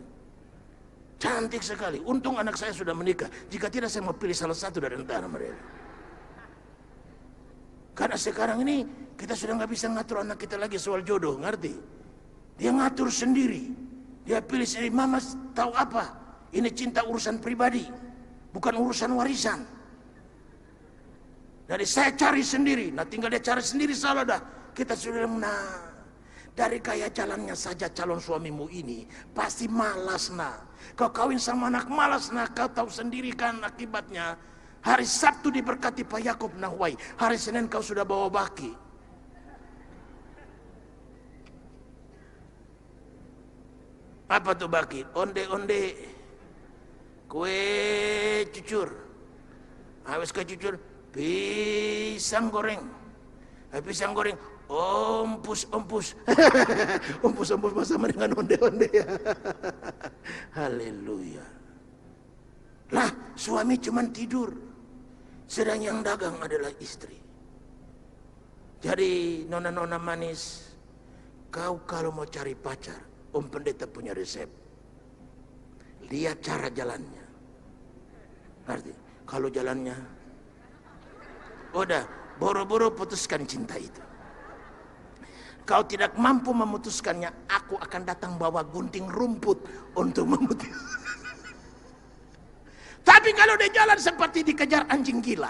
Cantik sekali. Untung anak saya sudah menikah. Jika tidak saya mau pilih salah satu dari antara mereka. Karena sekarang ini kita sudah nggak bisa ngatur anak kita lagi soal jodoh, ngerti? Dia ngatur sendiri. Dia pilih sendiri. Mama tahu apa? Ini cinta urusan pribadi, bukan urusan warisan. Jadi saya cari sendiri. Nah tinggal dia cari sendiri salah dah. Kita sudah dari gaya jalannya saja calon suamimu ini pasti malas nah. Kau kawin sama anak malas nah, kau tahu sendiri kan akibatnya. Hari Sabtu diberkati Pak Yakob Nahwai. Hari Senin kau sudah bawa baki. Apa tuh baki? Onde-onde. Kue cucur. Habis kue cucur. Pisang goreng. Pisang goreng. Ompus. Ompus bersama dengan onde-onde. Haleluya. Lah, suami cuman tidur. Sedang yang dagang adalah istri. Jadi nona-nona manis, kau kalau mau cari pacar, Om Pendeta punya resep. Lihat cara jalannya. Ngerti? Kalau jalannya, udah, boro-boro putuskan cinta itu. Kau tidak mampu memutuskannya, aku akan datang bawa gunting rumput untuk memutuskan. Tapi kalau dia jalan seperti dikejar anjing gila,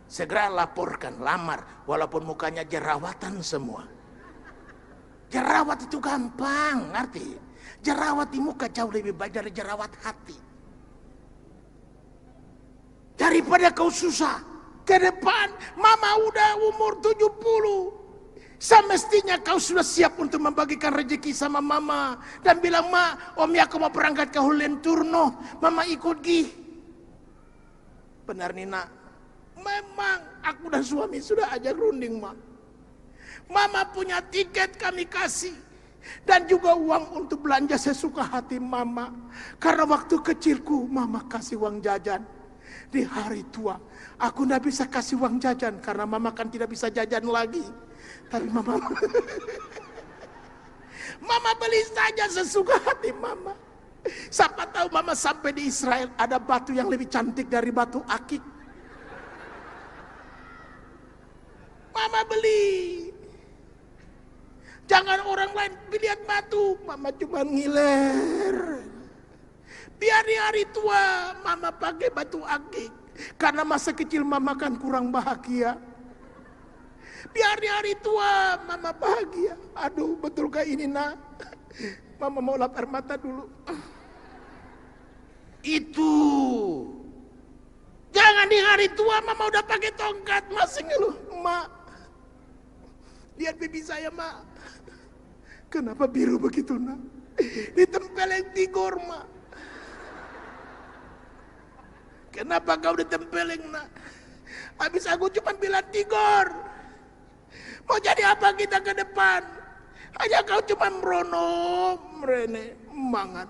segera laporkan, lamar, walaupun mukanya jerawatan semua. Jerawat itu gampang, ngerti? Jerawat di muka jauh lebih baik dari jerawat hati. Daripada kau susah ke depan, mama udah umur 70. Semestinya kau sudah siap untuk membagikan rezeki sama mama. Dan bilang, Ma, Om Yakob mau berangkat ke Hulen Turno. Mama ikut gi. Benar Nina. Memang aku dan suami sudah ajak runding, Ma. Mama punya tiket kami kasih. Dan juga uang untuk belanja sesuka hati mama. Karena waktu kecilku mama kasih uang jajan. Di hari tua aku tidak bisa kasih uang jajan. Karena mama kan tidak bisa jajan lagi. Tapi mama beli saja sesuka hati mama. Siapa tahu mama sampai di Israel ada batu yang lebih cantik dari batu akik. Mama beli. Jangan orang lain lihat batu, mama cuma ngiler. Biar di hari tua mama pakai batu akik. Karena masa kecil mama kan kurang bahagia. Biar di hari tua mama bahagia. Aduh, betulkah ini nak? Mama mau lap air mata dulu. Itu. Jangan di hari tua mama udah pakai tongkat. Masih ngeluh, Mak. Lihat bibi saya, Mak. Kenapa biru begitu, nak? Ditempelin tigor, Mak. Kenapa kau ditempelin nak? Habis aku cuma bilang Tigor, mau jadi apa kita ke depan? Hanya kau cuma merono, merene, mangan.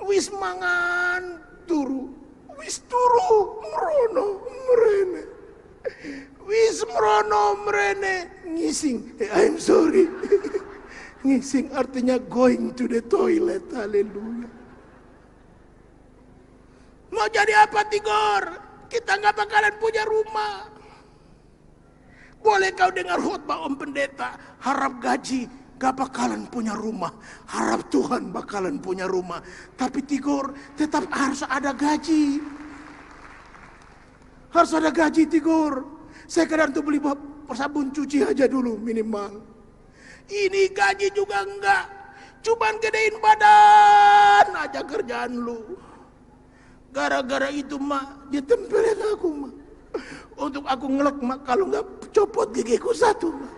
Wis mangan, turu. Wis turu, merono, merene. Wis merono, merene, ngising. I'm sorry. Ngising artinya going to the toilet. Haleluya. Mau jadi apa Tigor? Kita nggak bakalan punya rumah. Boleh kau dengar khutbah Om Pendeta, harap gaji, gak bakalan punya rumah. Harap Tuhan bakalan punya rumah. Tapi Tigor, tetap harus ada gaji. Harus ada gaji Tigor. Saya kadang tuh beli sabun cuci aja dulu minimal. Ini gaji juga enggak. Cuman gedein badan aja kerjaan lu. Gara-gara itu mak, dia tempelin aku mak. Untuk aku ngelek mak, kalau nggak copot gigiku satu mak.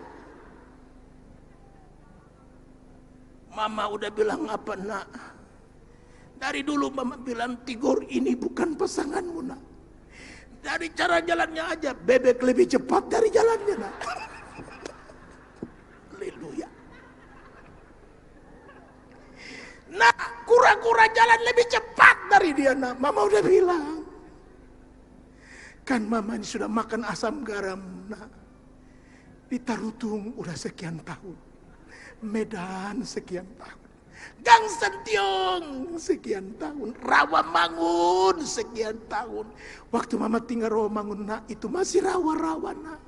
Mama udah bilang apa nak? Dari dulu mama bilang Tigor ini bukan pasanganmu nak. Dari cara jalannya aja, bebek lebih cepat dari jalannya nak. Haleluya. Nah, kura-kura jalan lebih cepat dari dia nak. Mama udah bilang. Kan mama ini sudah makan asam garam nak. Di Tarutung udah sekian tahun. Medan sekian tahun. Gang Sentiong sekian tahun. Rawamangun sekian tahun. Waktu mama tinggal Rawamangun nak, itu masih rawa-rawa nak.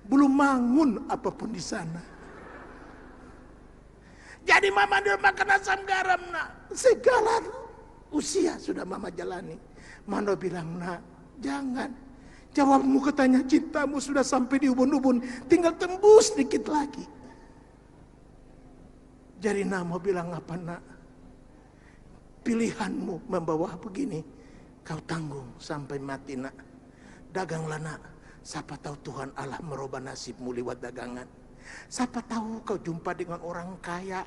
Belum mangun apapun di sana. Jadi mama dia makan asam garam nak. Segala usia sudah mama jalani. Mano bilang nak, jangan. Jawabmu katanya cintamu sudah sampai di ubun-ubun. Tinggal tembus dikit lagi. Jadi nama bilang apa nak? Pilihanmu membawa begini. Kau tanggung sampai mati nak. Daganglah nak. Siapa tahu Tuhan Allah merubah nasibmu lewat dagangan. Siapa tahu kau jumpa dengan orang kaya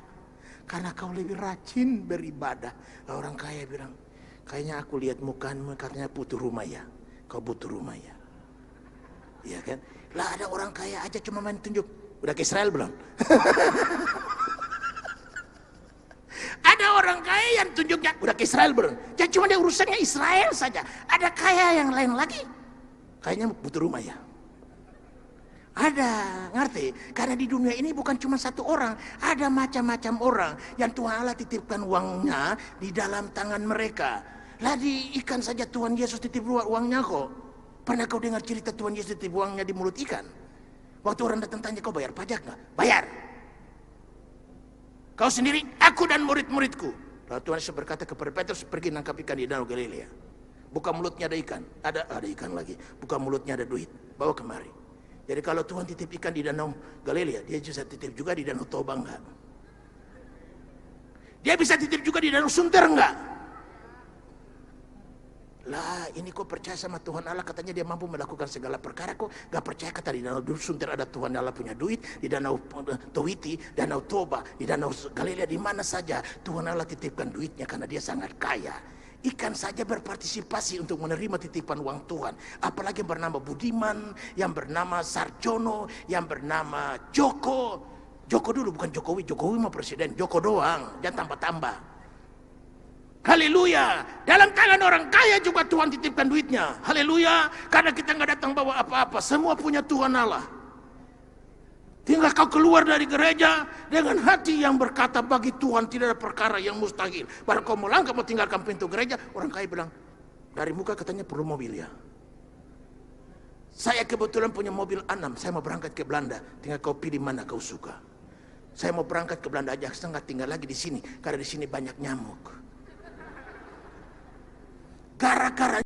karena kau lebih rajin beribadah. Orang kaya bilang, kayaknya aku lihat mukamu katanya butuh rumah ya. Kau butuh rumah ya. Iya kan? Lah ada orang kaya aja cuma main tunjuk. Udah ke Israel belum? Ada orang kaya yang tunjuknya udah ke Israel belum? Ya cuma dia urusannya Israel saja. Ada kaya yang lain lagi. Kayaknya butuh rumah ya. Ada, ngerti? Karena di dunia ini bukan cuma satu orang, ada macam-macam orang yang Tuhan Allah titipkan uangnya di dalam tangan mereka. Lah di ikan saja Tuhan Yesus titip uangnya kok. Pernah kau dengar cerita Tuhan Yesus titip uangnya di mulut ikan? Waktu orang datang tanya, kau bayar pajak nggak? Bayar. Kau sendiri, aku dan murid-muridku. Lalu Tuhan Yesus berkata kepada Petrus, pergi nangkap ikan di Danau Galilea. Buka mulutnya ada ikan, ada ikan lagi. Buka mulutnya ada duit, bawa kemari. Jadi kalau Tuhan titip ikan di Danau Galilea, dia bisa titip juga di Danau Toba enggak? Dia bisa titip juga di Danau Sunter enggak? Lah ini kok percaya sama Tuhan Allah, katanya dia mampu melakukan segala perkara, kok gak percaya kata di Danau Sunter ada Tuhan Allah punya duit, di Danau Towiti, Danau Toba, di Danau Galilea, di mana saja Tuhan Allah titipkan duitnya karena dia sangat kaya. Ikan saja berpartisipasi untuk menerima titipan uang Tuhan. Apalagi yang bernama Budiman, yang bernama Sarjono, yang bernama Joko. Joko dulu bukan Jokowi, Jokowi mah presiden, Joko doang, jangan tambah-tambah. Haleluya. Dalam tangan orang kaya juga Tuhan titipkan duitnya. Haleluya. Karena kita nggak datang bawa apa-apa, semua punya Tuhan Allah. Tinggal kau keluar dari gereja dengan hati yang berkata bagi Tuhan tidak ada perkara yang mustahil. Baru kau mau langkah mau tinggalkan pintu gereja, orang kaya bilang, dari muka katanya perlu mobil ya. Saya kebetulan punya mobil 6, saya mau berangkat ke Belanda, tinggal kau pilih mana kau suka. Saya mau berangkat ke Belanda aja, saya nggak tinggal lagi di sini, karena di sini banyak nyamuk. Gara-gara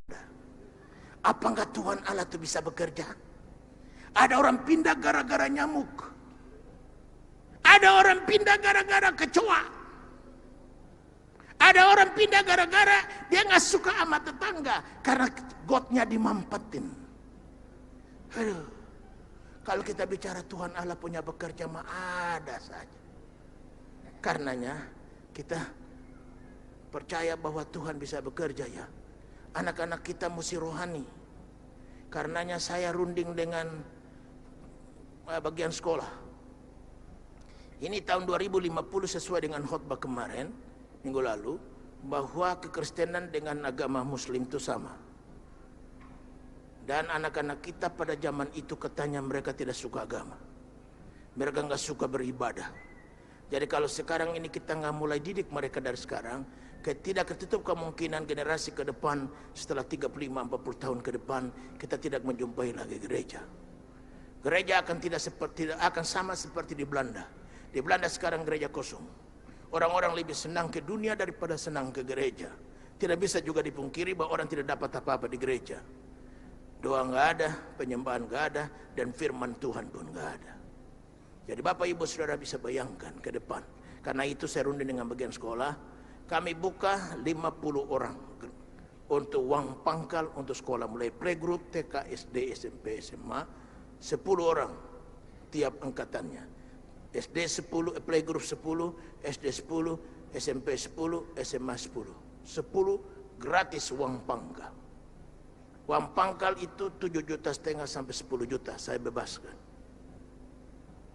apa enggak Tuhan Allah tuh bisa bekerja? Ada orang pindah gara-gara nyamuk. Ada orang pindah gara-gara kecoa. Ada orang pindah gara-gara dia nggak suka sama tetangga karena gotnya dimampetin. Aduh, kalau kita bicara Tuhan Allah punya bekerja mah ada saja. Karenanya kita percaya bahwa Tuhan bisa bekerja ya. Anak-anak kita mesti rohani. Karenanya saya runding dengan bagian sekolah. Ini tahun 2050 sesuai dengan khotbah kemarin, minggu lalu, bahwa kekristenan dengan agama muslim itu sama. Dan anak-anak kita pada zaman itu katanya mereka tidak suka agama. Mereka nggak suka beribadah. Jadi kalau sekarang ini kita nggak mulai didik mereka dari sekarang, tidak tertutup kemungkinan generasi ke depan setelah 35-40 tahun ke depan kita tidak menjumpai lagi gereja. Gereja akan sama seperti di Belanda. Di Belanda sekarang gereja kosong. Orang-orang lebih senang ke dunia daripada senang ke gereja. Tidak bisa juga dipungkiri bahwa orang tidak dapat apa-apa di gereja. Doa nggak ada, penyembahan nggak ada, dan firman Tuhan pun nggak ada. Jadi Bapak Ibu Saudara bisa bayangkan ke depan. Karena itu saya runding dengan bagian sekolah. Kami buka 50 orang untuk uang pangkal untuk sekolah mulai playgroup, TK, SD, SMP, SMA. 10 orang tiap angkatannya. SD 10, playgroup 10, SD 10, SMP 10, SMA 10. 10 gratis uang pangkal. Uang pangkal itu 7,5 juta sampai 10 juta saya bebaskan.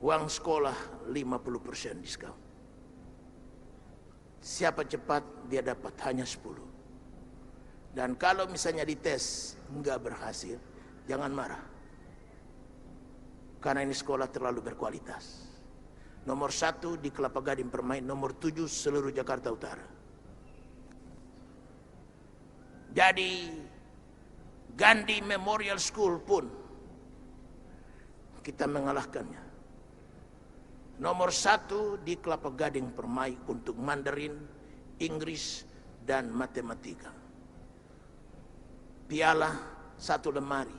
Uang sekolah 50% diskon. Siapa cepat dia dapat hanya 10. Dan kalau misalnya dites nggak berhasil, jangan marah. Karena ini sekolah terlalu berkualitas. Nomor 1 di Kelapa Gading Permai, nomor 7 seluruh Jakarta Utara. Jadi Gandhi Memorial School pun kita mengalahkannya. Nomor 1 di Kelapa Gading Permai untuk Mandarin, Inggris, dan matematika. Piala 1 lemari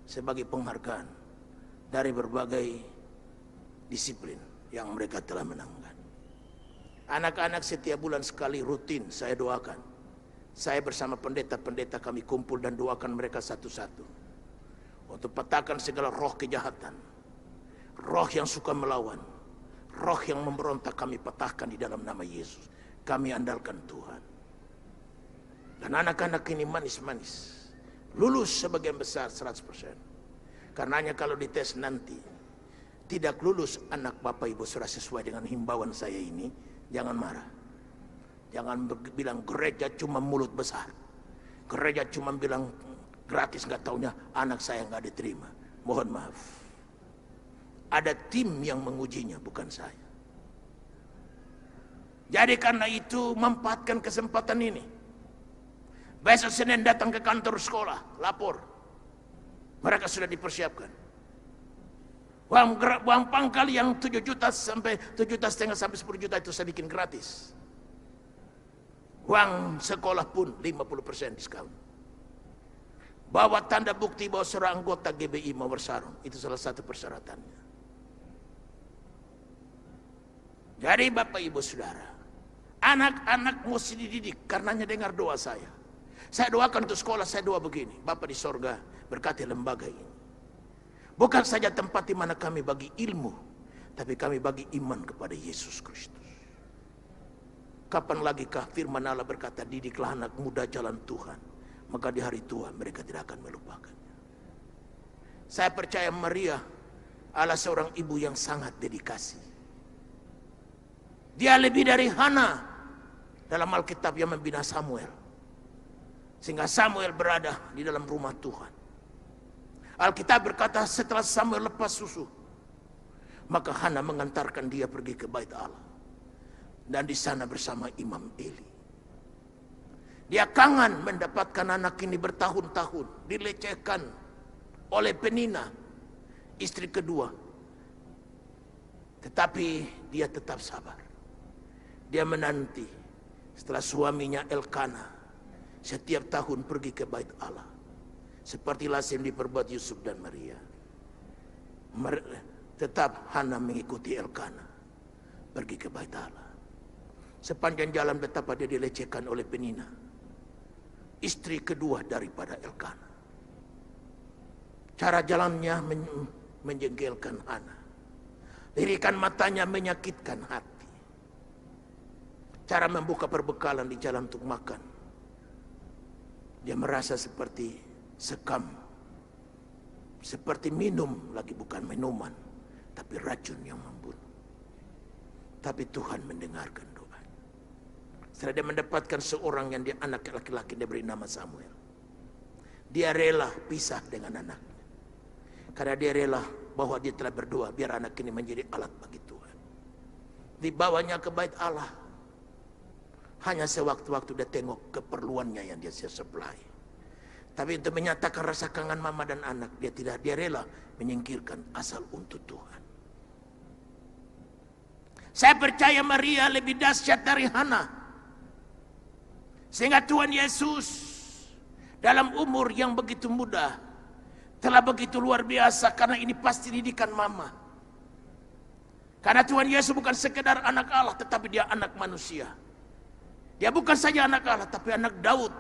sebagai penghargaan dari berbagai disiplin yang mereka telah menangkan. Anak-anak setiap bulan sekali rutin saya doakan. Saya bersama pendeta-pendeta kami kumpul dan doakan mereka satu-satu. Untuk patahkan segala roh kejahatan. Roh yang suka melawan. Roh yang memberontak kami patahkan di dalam nama Yesus. Kami andalkan Tuhan. Dan anak-anak ini manis-manis. Lulus sebagian besar 100%. Karenanya kalau dites nanti tidak lulus anak Bapak Ibu Saudara sesuai dengan himbauan saya ini, jangan marah. Jangan bilang gereja cuma mulut besar. Gereja cuma bilang gratis, nggak taunya anak saya nggak diterima. Mohon maaf. Ada tim yang mengujinya, bukan saya. Jadi karena itu manfaatkan kesempatan ini. Besok Senin datang ke kantor sekolah, lapor. Mereka sudah dipersiapkan. Uang pangkal yang 7 juta sampai 7,5 juta sampai 10 juta itu saya bikin gratis. Uang sekolah pun 50% diskon. Bawa tanda bukti bahwa seorang anggota GBI mau bersarung. Itu salah satu persyaratannya. Jadi Bapak Ibu Saudara, anak-anak mesti dididik karenanya dengar doa saya. Saya doakan untuk sekolah, saya doa begini. Bapa di sorga, berkati lembaga ini. Bukan saja tempat di mana kami bagi ilmu, tapi kami bagi iman kepada Yesus Kristus. Kapan lagikah firman Allah berkata, didiklah anak muda jalan Tuhan, maka di hari tua mereka tidak akan melupakannya. Saya percaya Maria adalah seorang ibu yang sangat dedikasi. Dia lebih dari Hana dalam Alkitab yang membina Samuel. Sehingga Samuel berada di dalam rumah Tuhan. Alkitab berkata setelah Samuel lepas susu, maka Hana mengantarkan dia pergi ke bait Allah. Dan di sana bersama Imam Eli. Dia kangen mendapatkan anak ini bertahun-tahun. Dilecehkan oleh Penina, istri kedua. Tetapi dia tetap sabar. Dia menanti setelah suaminya Elkana setiap tahun pergi ke bait Allah. Seperti lazim diperbuat Yusuf dan Maria. Tetap Hana mengikuti Elkana pergi ke bait Allah. Sepanjang jalan betapa dia dilecehkan oleh Penina, istri kedua daripada Elkana. Cara jalannya menjengkelkan Hana. Lirikan matanya menyakitkan hati. Cara membuka perbekalan di jalan untuk makan Dia merasa seperti sekam, seperti minum, lagi bukan minuman, tapi racun yang membunuh. Tapi Tuhan mendengarkan doa. Setelah dia mendapatkan seorang yang dia anak laki-laki, dia beri nama Samuel. Dia rela pisah dengan anaknya, karena dia rela bahwa dia telah berdoa biar anak ini menjadi alat bagi Tuhan. Dibawanya ke bait Allah. Hanya sewaktu-waktu dia tengok keperluannya yang dia supply. Tapi untuk menyatakan rasa kangen mama dan anak, dia rela menyingkirkan asal untuk Tuhan. Saya percaya Maria lebih dahsyat dari Hana. Sehingga Tuhan Yesus dalam umur yang begitu muda telah begitu luar biasa, karena ini pasti didikan mama. Karena Tuhan Yesus bukan sekedar anak Allah, tetapi dia anak manusia. Dia bukan saja anak Allah, tapi anak Daud.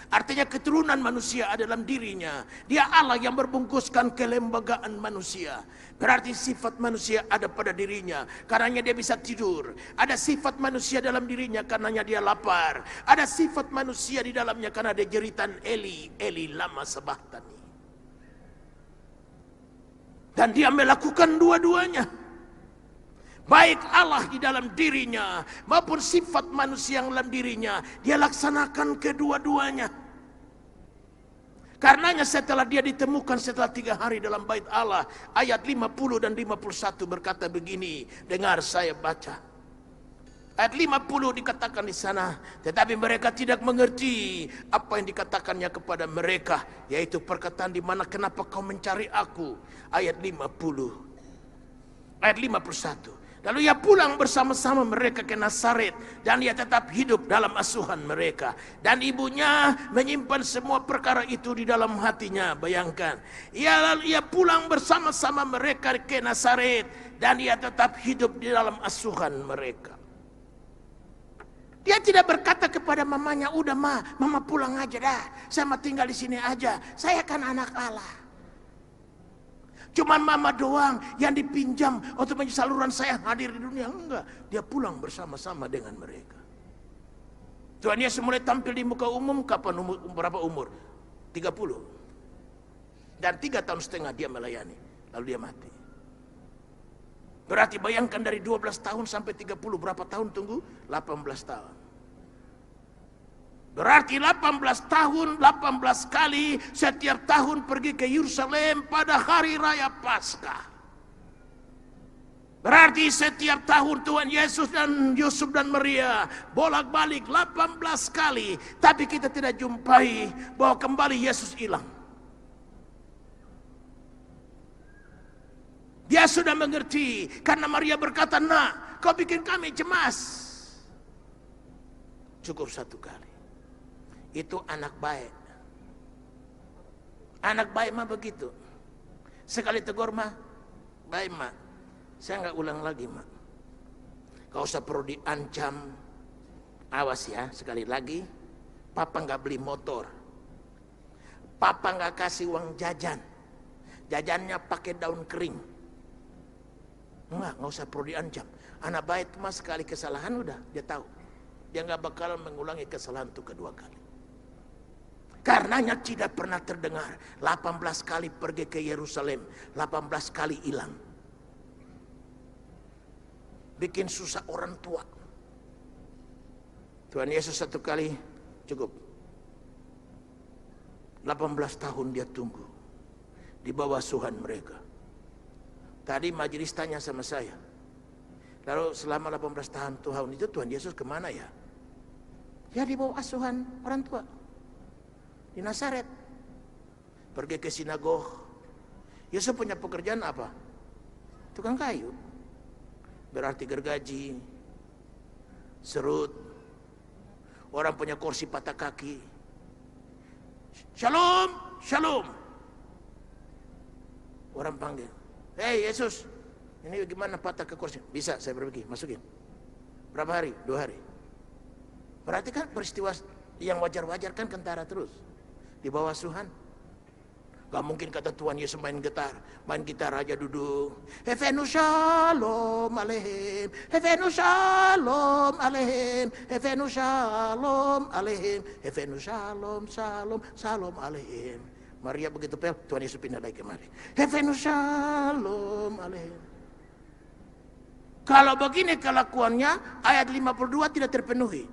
Artinya keturunan manusia ada dalam dirinya. Dia Allah yang berbungkuskan kelembagaan manusia. Berarti sifat manusia ada pada dirinya, karenanya dia bisa tidur. Ada sifat manusia dalam dirinya, karenanya dia lapar. Ada sifat manusia di dalamnya, karena dia jeritan Eli, Eli lama sabachthani. Dan dia melakukan dua-duanya. Baik Allah di dalam dirinya maupun sifat manusia yang dalam dirinya, dia laksanakan kedua-duanya. Karenanya setelah dia ditemukan setelah 3 hari dalam bait Allah, ayat 50 dan 51 berkata begini, dengar saya baca. Ayat 50 dikatakan di sana, tetapi mereka tidak mengerti apa yang dikatakannya kepada mereka, yaitu perkataan di mana kenapa kau mencari aku. Ayat 50. Ayat 51. Lalu ia pulang bersama-sama mereka ke Nazaret, dan ia tetap hidup dalam asuhan mereka. Dan ibunya menyimpan semua perkara itu di dalam hatinya. Bayangkan, ia pulang bersama-sama mereka ke Nazaret, dan ia tetap hidup di dalam asuhan mereka. Dia tidak berkata kepada mamanya, udah mama pulang aja dah, saya mau tinggal di sini aja, saya kan anak Allah. Cuman mama doang yang dipinjam untuk menjadi saluran saya hadir di dunia. Enggak, dia pulang bersama-sama dengan mereka. Tuhan Yesus mulai tampil di muka umum kapan berapa umur? 30. Dan 3,5 tahun dia melayani, lalu dia mati. Berarti bayangkan dari 12 tahun sampai 30 berapa tahun tunggu? 18 tahun. Berarti 18 tahun, 18 kali setiap tahun pergi ke Yerusalem pada hari raya Paskah. Berarti setiap tahun Tuhan Yesus dan Yusuf dan Maria bolak-balik 18 kali. Tapi kita tidak jumpai bahwa kembali Yesus hilang. Dia sudah mengerti, karena Maria berkata, nak, kau bikin kami cemas. Cukup 1 kali. Itu anak baik. Anak baik mah begitu. Sekali tegur mah, baik mah, saya nggak ulang lagi mah. Kau usah perlu diancam. Awas ya, sekali lagi, papa nggak beli motor, papa nggak kasih uang jajan, jajannya pakai daun kering. Nggak usah perlu diancam. Anak baik mah sekali kesalahan udah dia tahu, dia nggak bakalan mengulangi kesalahan itu kedua kali. Karenanya tidak pernah terdengar 18 kali pergi ke Yerusalem, 18 kali hilang. Bikin susah orang tua. Tuhan Yesus 1 kali cukup. 18 tahun dia tunggu di bawah asuhan mereka. Tadi majelis tanya sama saya, lalu selama 18 tahun itu Tuhan Yesus kemana ya? Ya di bawah asuhan orang tua. Di Nazaret. Pergi ke sinagog. Yesus punya pekerjaan apa? Tukang kayu. Berarti gergaji, serut. Orang punya kursi patah kaki. Shalom, shalom. Orang panggil, hei Yesus, ini gimana patah ke kursi? Bisa, saya pergi, masukin. Berapa hari? 2 hari. Berarti kan peristiwa yang wajar-wajar kan kentara terus. Di bawah asuhan. Gak mungkin kata Tuhan Yesus main gitar aja duduk. Hevenu shalom aleichem, hevenu shalom aleichem, hevenu shalom aleichem, hevenu shalom, shalom, shalom aleichem. Maria begitu pel, Tuhan Yesus pindah lagi kemari. Hevenu shalom aleichem. Kalau begini kelakuannya, ayat 52 tidak terpenuhi.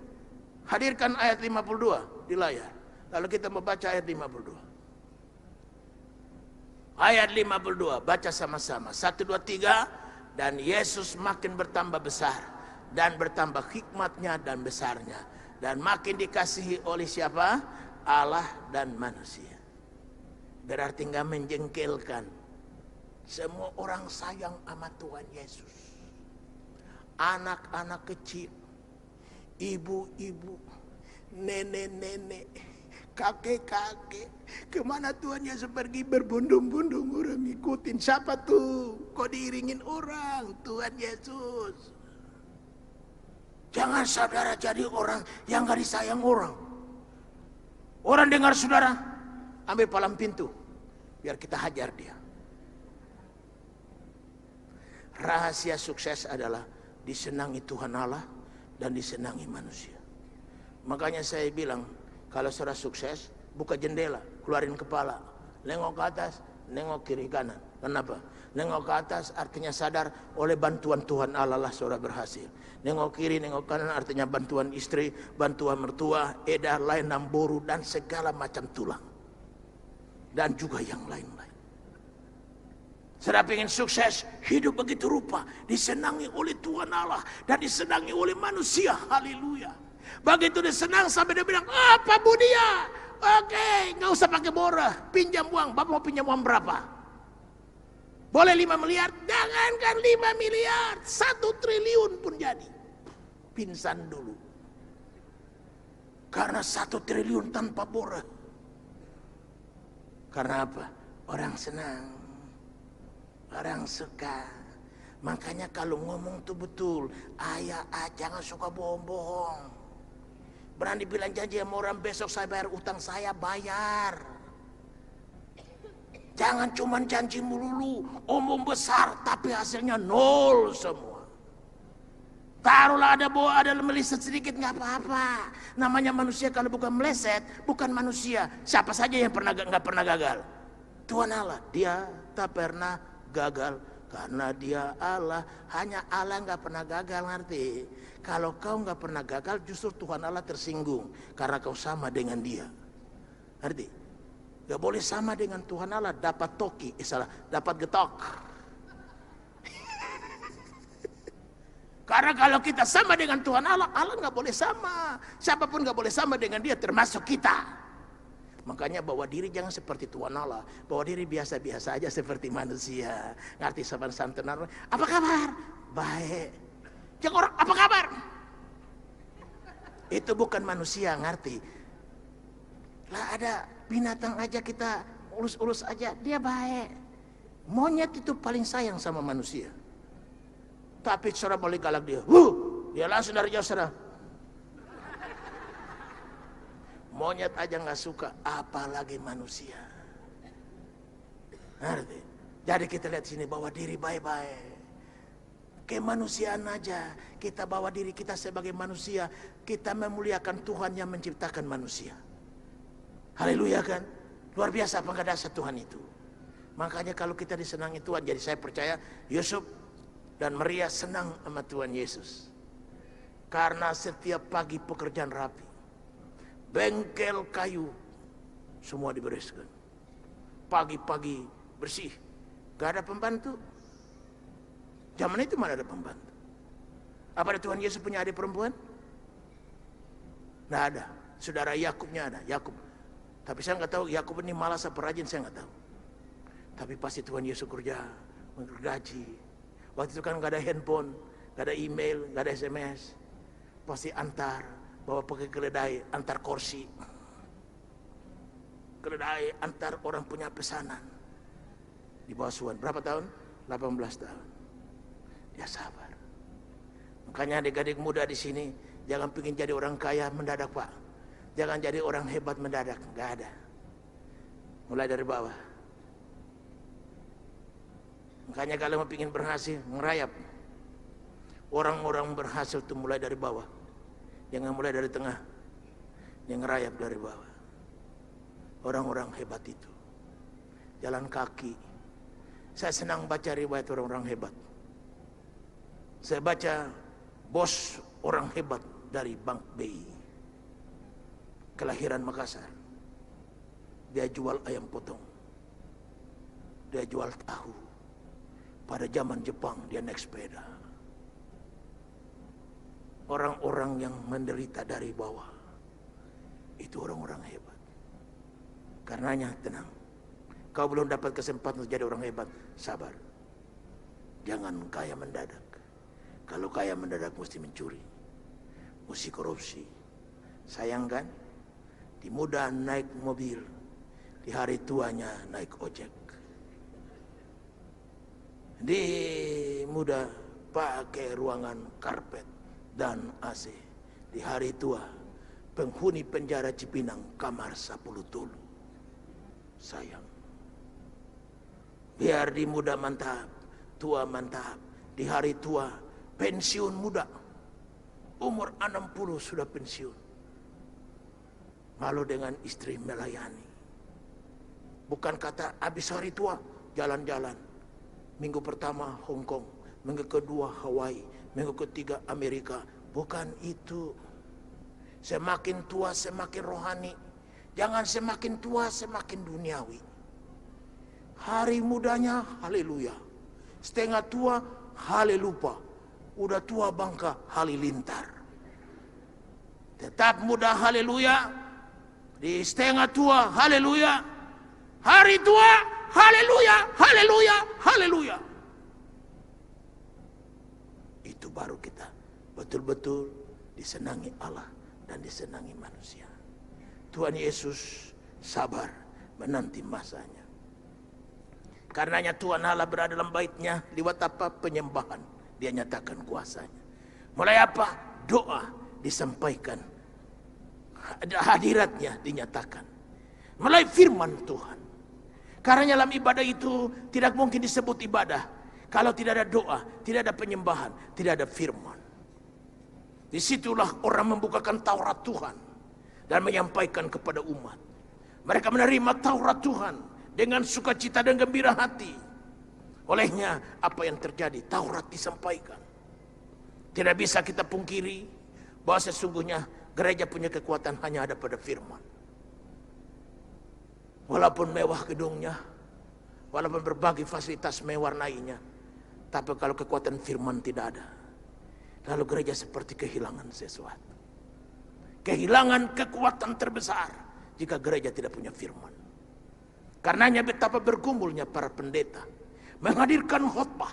Hadirkan ayat 52 di layar. Lalu kita membaca ayat 52. Ayat 52, baca sama-sama. 1, 2, 3. Dan Yesus makin bertambah besar. Dan bertambah hikmatnya dan besarnya. Dan makin dikasihi oleh siapa? Allah dan manusia. Berarti gak menjengkelkan. Semua orang sayang sama Tuhan Yesus. Anak-anak kecil. Ibu-ibu. Nenek-nenek. Kakek-kakek, kemana Tuhan Yesus pergi berbondong-bondong orang ngikutin. Siapa tuh? Kok diiringin orang? Tuhan Yesus. Jangan saudara jadi orang yang gak disayang orang. Orang dengar saudara, ambil palang pintu, biar kita hajar dia. Rahasia sukses adalah disenangi Tuhan Allah dan disenangi manusia. Makanya saya bilang, kalau saudara sukses, buka jendela, keluarin kepala, nengok ke atas, nengok kiri kanan. Kenapa? Nengok ke atas artinya sadar oleh bantuan Tuhan Allah lah saudara berhasil. Nengok kiri, nengok kanan artinya bantuan istri, bantuan mertua, edar, lain, namboru, dan segala macam tulang. Dan juga yang lain-lain. Saudara ingin sukses, hidup begitu rupa, disenangi oleh Tuhan Allah dan disenangi oleh manusia. Haleluya. Begitu dia senang sampai dia bilang, apa bu dia? Oke, nggak usah pakai borah, pinjam uang. Bapak mau pinjam uang berapa? Boleh 5 miliar? Jangankan 5 miliar, 1 triliun pun jadi. Pingsan dulu. Karena 1 triliun tanpa borah. Karena apa? Orang senang. Orang suka. Makanya kalau ngomong tuh betul, ayah jangan suka bohong-bohong. Berani bilang janji sama orang, besok saya bayar utang saya, bayar. Jangan cuma janji melulu, omong besar tapi hasilnya nol semua. Taruhlah ada meleset sedikit nggak apa-apa. Namanya manusia kalau bukan meleset, bukan manusia. Siapa saja yang nggak pernah gagal? Tuhan Allah, dia tak pernah gagal. Karena dia Allah, hanya Allah nggak pernah gagal, ngerti? Kalau kau nggak pernah gagal, justru Tuhan Allah tersinggung karena kau sama dengan Dia, ngerti? Gak boleh sama dengan Tuhan Allah, dapat toki, dapat getok. Karena kalau kita sama dengan Tuhan Allah, Allah nggak boleh sama. Siapapun nggak boleh sama dengan Dia, termasuk kita. Makanya bawa diri jangan seperti Tuhan Allah. Bawa diri biasa-biasa aja seperti manusia. Ngerti sopan santun? Apa kabar? Baik. Jangan orang, apa kabar? Itu bukan manusia, ngerti? Lah ada binatang aja kita urus-urus aja, dia baik. Monyet itu paling sayang sama manusia. Tapi saudara boleh galak dia. Dia langsung dari jauh saudara. Monyet aja nggak suka, apalagi manusia. Ngerti? Jadi kita lihat sini, bawa diri baik-baik. Kemanusiaan aja, kita bawa diri kita sebagai manusia, kita memuliakan Tuhan yang menciptakan manusia. Haleluya kan? Luar biasa pengadaan Tuhan itu. Makanya kalau kita disenangi Tuhan, jadi saya percaya Yusuf dan Maria senang sama Tuhan Yesus. Karena setiap pagi pekerjaan rapi. Bengkel kayu semua dibereskan. Pagi-pagi bersih. Gak ada pembantu. Zaman itu mana ada pembantu? Apa ada Tuhan Yesus punya adik perempuan? Nggak ada. Saudara Yakubnya ada, Yakub. Tapi saya nggak tahu Yakub ini malas apa rajin, saya nggak tahu. Tapi pasti Tuhan Yesus kerja, menggaji. Waktu itu kan nggak ada handphone, nggak ada email, nggak ada SMS. Pasti antar, bawa pakai keledai, antar kursi. Keledai antar orang punya pesanan. Di bawah suan. Berapa tahun? 18 tahun. Dia sabar. Makanya adik-adik muda di sini jangan pingin jadi orang kaya mendadak, Pak. Jangan jadi orang hebat mendadak, nggak ada. Mulai dari bawah. Makanya kalau mau ingin berhasil, ngerayap. Orang-orang berhasil itu mulai dari bawah. Jangan mulai dari tengah. Yang ngerayap dari bawah. Orang-orang hebat itu. Jalan kaki. Saya senang baca riwayat orang-orang hebat. Saya baca bos orang hebat dari Bank BI. Kelahiran Makassar. Dia jual ayam potong. Dia jual tahu. Pada zaman Jepang dia naik sepeda. Orang-orang yang menderita dari bawah. Itu orang-orang hebat. Karenanya tenang. Kau belum dapat kesempatan untuk jadi orang hebat. Sabar. Jangan kaya mendadak. Kalau kaya mendadak mesti mencuri. Mesti korupsi. Sayang kan? Di muda naik mobil. Di hari tuanya naik ojek. Di muda pakai ruangan karpet dan AC. Di hari tua penghuni penjara Cipinang kamar 10 tulu. Sayang. Biar di muda mantap, tua mantap. Di hari tua pensiun muda. Umur 60 sudah pensiun. Lalu dengan istri melayani. Bukan kata habis hari tua jalan-jalan. Minggu pertama Hong Kong, minggu kedua Hawaii, minggu ketiga Amerika. Bukan itu. Semakin tua semakin rohani. Jangan semakin tua semakin duniawi. Hari mudanya haleluya. Setengah tua halelupa. Udah tua bangka halilintar. Tetap muda haleluya. Di setengah tua haleluya. Hari tua haleluya, haleluya, haleluya. Itu baru kita betul-betul disenangi Allah dan disenangi manusia. Tuhan Yesus sabar menanti masanya. Karenanya Tuhan Allah berada dalam baitnya lewat apa? Penyembahan. Dia nyatakan kuasanya. Mulai apa? Doa disampaikan. Hadiratnya dinyatakan. Mulai firman Tuhan. Karena dalam ibadah itu tidak mungkin disebut ibadah kalau tidak ada doa, tidak ada penyembahan, tidak ada firman. Disitulah orang membukakan Taurat Tuhan dan menyampaikan kepada umat. Mereka menerima Taurat Tuhan dengan sukacita dan gembira hati. Olehnya apa yang terjadi? Taurat disampaikan. Tidak bisa kita pungkiri bahwa sesungguhnya gereja punya kekuatan hanya ada pada firman. Walaupun mewah gedungnya, walaupun berbagai fasilitas mewarnainya, tapi kalau kekuatan firman tidak ada, lalu gereja seperti kehilangan sesuatu. Kehilangan kekuatan terbesar jika gereja tidak punya firman. Karenanya betapa bergumulnya para pendeta menghadirkan khotbah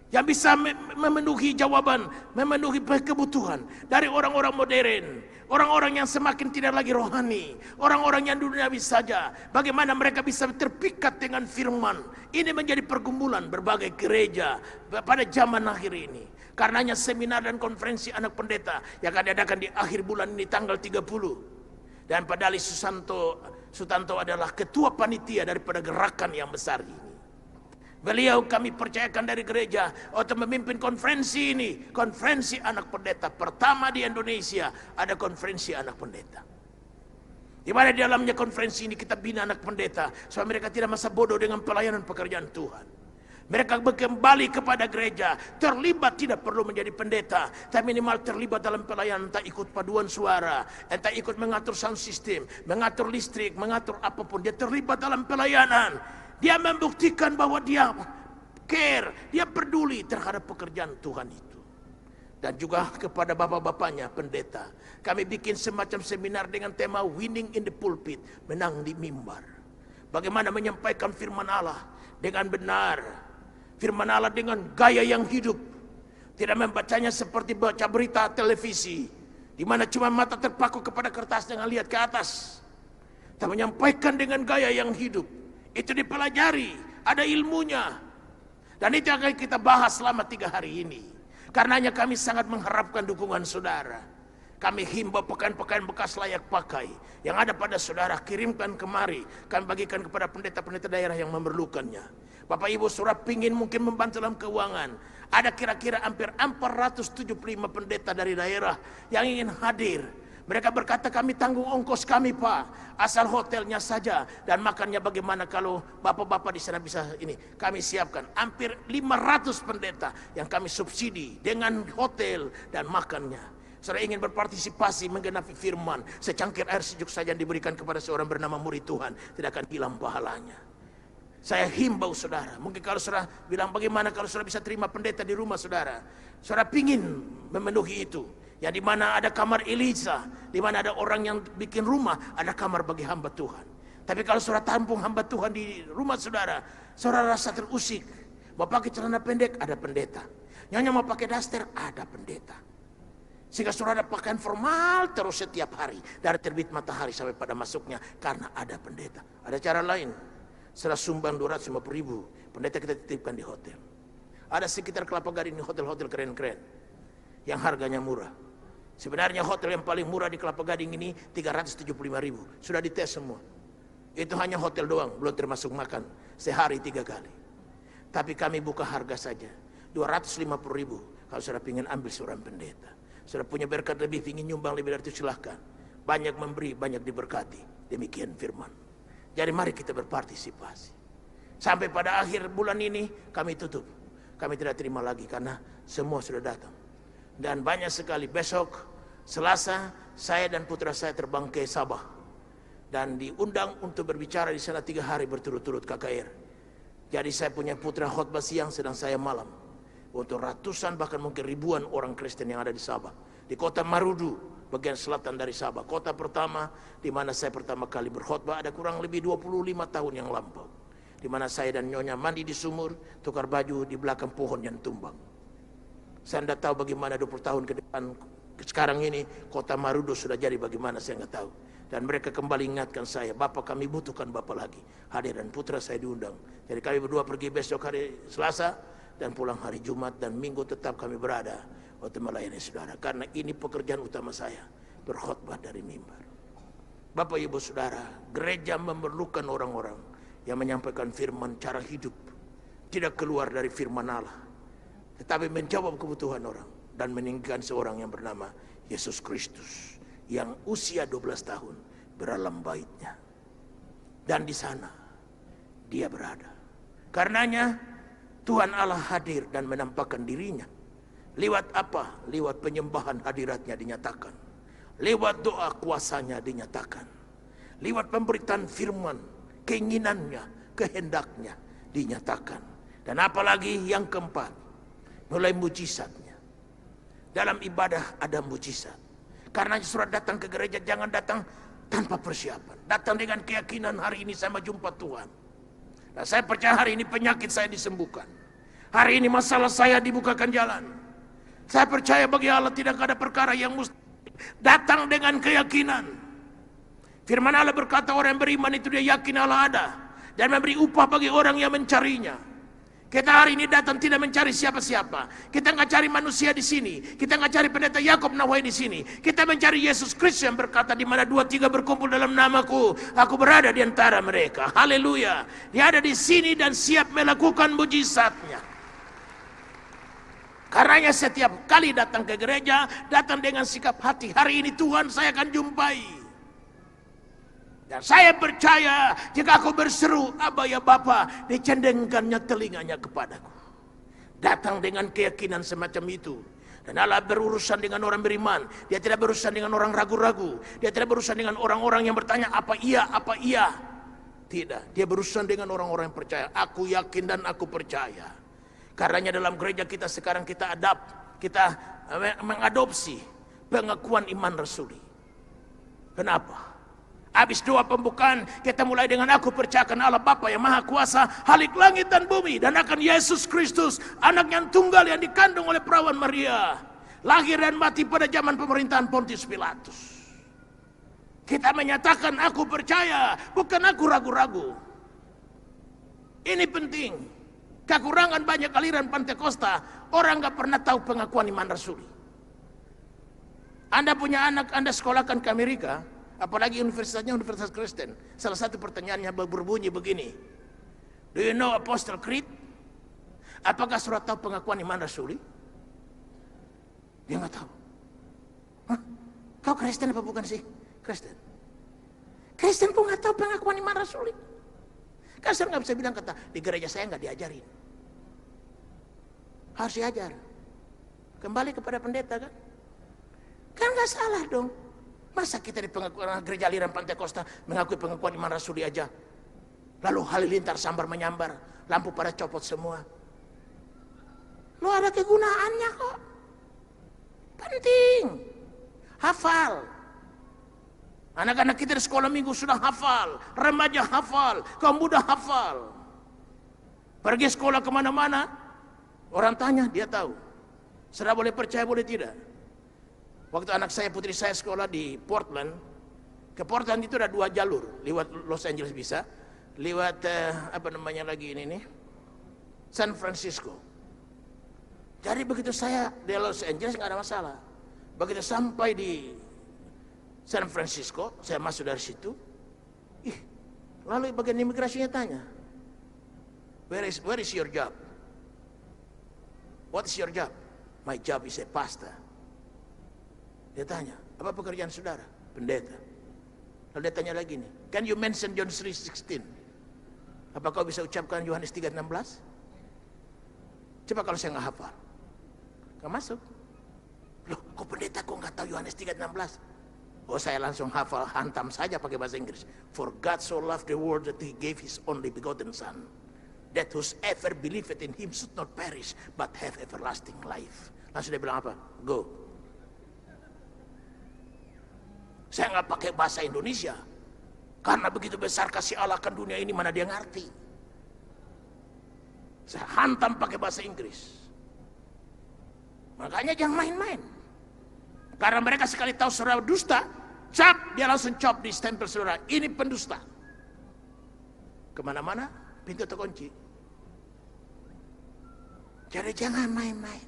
yang bisa memenuhi jawaban, memenuhi kebutuhan dari orang-orang modern. Orang-orang yang semakin tidak lagi rohani. Orang-orang yang duniawi saja. Bagaimana mereka bisa terpikat dengan firman. Ini menjadi pergumulan berbagai gereja pada zaman akhir ini. Karenanya seminar dan konferensi anak pendeta yang akan diadakan di akhir bulan ini tanggal 30. Dan Pak Dali Sutanto adalah ketua panitia daripada gerakan yang besar ini. Beliau kami percayakan dari gereja untuk memimpin konferensi ini. Konferensi anak pendeta pertama di Indonesia. Ada konferensi anak pendeta. Di mana di dalamnya konferensi ini kita bina anak pendeta. Supaya mereka tidak masa bodoh dengan pelayanan pekerjaan Tuhan. Mereka kembali kepada gereja. Terlibat tidak perlu menjadi pendeta. Tapi minimal terlibat dalam pelayanan. Entah ikut paduan suara. Entah ikut mengatur sound system. Mengatur listrik. Mengatur apapun. Dia terlibat dalam pelayanan. Dia membuktikan bahwa dia care, dia peduli terhadap pekerjaan Tuhan itu. Dan juga kepada bapak-bapaknya pendeta. Kami bikin semacam seminar dengan tema Winning in the Pulpit, menang di mimbar. Bagaimana menyampaikan firman Allah dengan benar. Firman Allah dengan gaya yang hidup. Tidak membacanya seperti baca berita televisi, di mana cuma mata terpaku kepada kertas dengan lihat ke atas. Tapi menyampaikan dengan gaya yang hidup. Itu dipelajari, ada ilmunya. Dan itu akan kita bahas selama 3 hari ini. Karenanya kami sangat mengharapkan dukungan saudara. Kami himbau pakaian-pakaian bekas layak pakai. Yang ada pada saudara, kirimkan kemari. Kami bagikan kepada pendeta-pendeta daerah yang memerlukannya. Bapak Ibu Saudara pingin mungkin membantu dalam keuangan. Ada kira-kira hampir 475 pendeta dari daerah yang ingin hadir. Mereka berkata, kami tanggung ongkos kami Pak, asal hotelnya saja dan makannya bagaimana kalau bapak-bapak di sana bisa ini. Kami siapkan hampir 500 pendeta yang kami subsidi dengan hotel dan makannya. Saudara ingin berpartisipasi menggenapi firman, secangkir air sejuk saja yang diberikan kepada seorang bernama murid Tuhan tidak akan hilang pahalanya. Saya himbau saudara, mungkin kalau saudara bilang bagaimana kalau saudara bisa terima pendeta di rumah saudara. Saudara pingin memenuhi itu. Ya di mana ada kamar Elisa, di mana ada orang yang bikin rumah, ada kamar bagi hamba Tuhan. Tapi kalau saudara tampung hamba Tuhan di rumah saudara, saudara rasa terusik. Mau pakai celana pendek, ada pendeta. Nyonya mau pakai daster, ada pendeta. Sehingga saudara pakaian formal terus setiap hari. Dari terbit matahari sampai pada masuknya, karena ada pendeta. Ada cara lain. Setelah sumbang 250.000, pendeta kita titipkan di hotel. Ada sekitar Kelapa Gading ini hotel-hotel keren-keren yang harganya murah. Sebenarnya hotel yang paling murah di Kelapa Gading ini 375.000. Sudah dites semua. Itu hanya hotel doang, belum termasuk makan sehari 3 kali. Tapi kami buka harga saja 250.000. Kalau sudah ingin ambil seorang pendeta, sudah punya berkat lebih, ingin nyumbang lebih dari itu silahkan. Banyak memberi, banyak diberkati. Demikian firman. Jadi mari kita berpartisipasi. Sampai pada akhir bulan ini kami tutup. Kami tidak terima lagi karena semua sudah datang. Dan banyak sekali. Besok Selasa saya dan putra saya terbang ke Sabah. Dan diundang untuk berbicara di sana 3 hari berturut-turut KKR. Jadi saya punya putra khotbah siang, sedang saya malam. Untuk ratusan bahkan mungkin ribuan orang Kristen yang ada di Sabah. Di kota Marudu, bagian selatan dari Sabah, kota pertama di mana saya pertama kali berkhotbah ada kurang lebih 25 tahun yang lampau. Di mana saya dan nyonya mandi di sumur, tukar baju di belakang pohon yang tumbang. Saya tidak tahu bagaimana 20 tahun ke depan sekarang ini kota Marudu sudah jadi bagaimana, saya nggak tahu. Dan mereka kembali ingatkan saya, Bapak kami butuhkan Bapak lagi. Hadir dan putra saya diundang. Jadi kami berdua pergi besok hari Selasa dan pulang hari Jumat dan Minggu tetap kami berada untuk melayani saudara. Karena ini pekerjaan utama saya, berkhotbah dari mimbar. Bapak Ibu Saudara, gereja memerlukan orang-orang yang menyampaikan firman cara hidup. Tidak keluar dari firman Allah, tetapi menjawab kebutuhan orang. Dan meninggikan seorang yang bernama Yesus Kristus, yang usia 12 tahun beralam baitnya. Dan di sana dia berada. Karenanya Tuhan Allah hadir dan menampakkan dirinya. Lewat apa? Lewat penyembahan hadiratnya dinyatakan. Lewat doa kuasanya dinyatakan. Lewat pemberitaan firman, keinginannya, kehendaknya dinyatakan. Dan apalagi yang keempat, mulai mujizatnya. Dalam ibadah ada mujizat. Karena saudara datang ke gereja, jangan datang tanpa persiapan. Datang dengan keyakinan hari ini saya mau jumpa Tuhan. Nah, saya percaya hari ini penyakit saya disembuhkan. Hari ini masalah saya dibukakan jalan. Saya percaya bagi Allah tidak ada perkara yang mustahil. Datang dengan keyakinan. Firman Allah berkata orang yang beriman itu dia yakin Allah ada. Dan memberi upah bagi orang yang mencarinya. Kita hari ini datang tidak mencari siapa-siapa. Kita nggak cari manusia di sini. Kita nggak cari pendeta Yakob Nawai di sini. Kita mencari Yesus Kristus yang berkata, di mana 2-3 berkumpul dalam namaku, aku berada di antara mereka. Haleluya. Dia ada di sini dan siap melakukan mujizatnya. Karenanya setiap kali datang ke gereja, datang dengan sikap hati. Hari ini Tuhan saya akan jumpai. Dan saya percaya jika aku berseru, Abba ya Bapa, dicendengkannya telinganya kepadaku. Datang dengan keyakinan semacam itu. Dan Allah berurusan dengan orang beriman. Dia tidak berurusan dengan orang ragu-ragu. Dia tidak berurusan dengan orang-orang yang bertanya apa iya, apa iya. Tidak, dia berurusan dengan orang-orang yang percaya. Aku yakin dan aku percaya. Karenanya dalam gereja kita sekarang kita mengadopsi pengakuan iman rasuli. Kenapa? Habis doa pembukaan, kita mulai dengan aku percayakan Allah Bapa yang Maha Kuasa, Halik langit dan bumi, dan akan Yesus Kristus, anak yang tunggal yang dikandung oleh perawan Maria, lahir dan mati pada zaman pemerintahan Pontius Pilatus. Kita menyatakan aku percaya, bukan aku ragu-ragu. Ini penting. Kekurangan banyak aliran Pantekosta, orang gak pernah tahu pengakuan iman rasuli. Anda punya anak, Anda sekolahkan ke Amerika, apalagi universitasnya Universitas Kristen. Salah satu pertanyaannya berbunyi begini. Do you know Apostle Creed? Apakah saudara tahu pengakuan iman rasuli? Dia nggak tahu. Hah? Kau Kristen apa bukan sih? Kristen. Kristen pun nggak tahu pengakuan iman rasuli. Kan saudara nggak bisa bilang kata di gereja saya nggak diajarin. Harus diajar. Kembali kepada pendeta kan? Kan nggak salah dong. Masa kita di pengakuan gereja aliran Pantai Kosta mengakui pengakuan iman rasuli aja? Lalu halilintar sambar menyambar, lampu pada copot semua. Lo ada kegunaannya kok. Penting. Hafal. Anak-anak kita di sekolah minggu sudah hafal. Remaja hafal. Kaum muda hafal. Pergi sekolah kemana-mana. Orang tanya, dia tahu. Saudara boleh percaya, boleh tidak. Waktu anak saya, putri saya sekolah di Portland. Ke Portland itu ada 2 jalur. Lewat Los Angeles bisa. Lewat San Francisco. Jadi begitu saya di Los Angeles nggak ada masalah. Begitu sampai di San Francisco, saya masuk dari situ. Lalu bagian imigrasinya tanya, where is your job? What is your job? My job is a pastor. Dia tanya, apa pekerjaan saudara? Pendeta. Lalu dia tanya lagi nih, can you mention John 3:16? Apa kau bisa ucapkan Yohanes 3:16? Coba kalau saya nggak hafal. Nggak masuk. Loh, kok pendeta kok nggak tahu Yohanes 3:16? Oh, saya langsung hafal, hantam saja pakai bahasa Inggris. For God so loved the world that he gave his only begotten son, that whosoever believeth in him should not perish, but have everlasting life. Langsung dia bilang apa? Go. Saya nggak pakai bahasa Indonesia. Karena begitu besar kasih Allah akan dunia ini, mana dia ngerti. Saya hantam pakai bahasa Inggris. Makanya jangan main-main. Karena mereka sekali tahu saudara dusta, cap, dia langsung cop di stempel saudara. Ini pendusta. Kemana-mana, pintu terkunci. Jadi jangan main-main.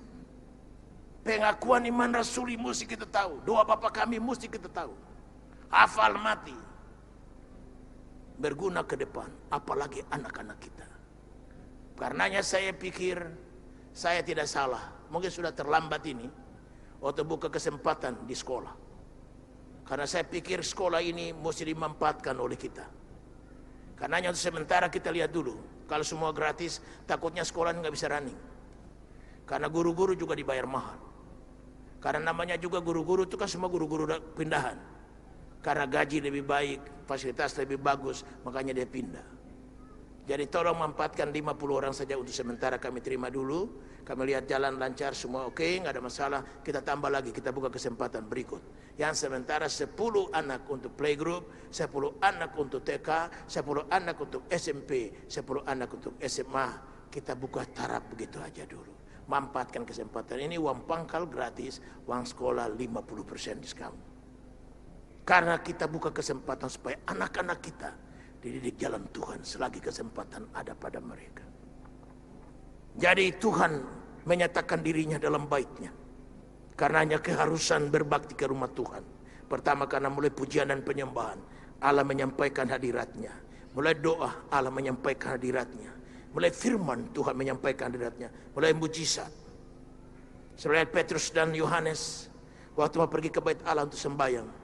Pengakuan iman rasuli mesti kita tahu. Doa Bapa kami mesti kita tahu. Hafal mati. Berguna ke depan, apalagi anak-anak kita. Karenanya saya pikir saya tidak salah. Mungkin sudah terlambat ini waktu buka kesempatan di sekolah. Karena saya pikir sekolah ini mesti dimanfaatkan oleh kita. Karenanya untuk sementara kita lihat dulu. Kalau semua gratis, takutnya sekolah nggak bisa running. Karena guru-guru juga dibayar mahal. Karena namanya juga guru-guru itu kan semua guru-guru pindahan. Karena gaji lebih baik, fasilitas lebih bagus, makanya dia pindah. Jadi tolong manfaatkan 50 orang saja untuk sementara, kami terima dulu. Kami lihat jalan lancar, semua oke, nggak ada masalah. Kita tambah lagi, kita buka kesempatan berikut. Yang sementara 10 anak untuk playgroup, 10 anak untuk TK, 10 anak untuk SMP, 10 anak untuk SMA. Kita buka taraf begitu aja dulu. Manfaatkan kesempatan ini, uang pangkal gratis, uang sekolah 50% diskon. Karena kita buka kesempatan supaya anak-anak kita dididik jalan Tuhan selagi kesempatan ada pada mereka. Jadi Tuhan menyatakan dirinya dalam baitnya. Karenanya keharusan berbakti ke rumah Tuhan. Pertama karena mulai pujian dan penyembahan, Allah menyampaikan hadiratnya. Mulai doa, Allah menyampaikan hadiratnya. Mulai firman, Tuhan menyampaikan hadiratnya. Mulai mujizat. Selain Petrus dan Yohanes, waktu mau pergi ke bait Allah untuk sembahyang,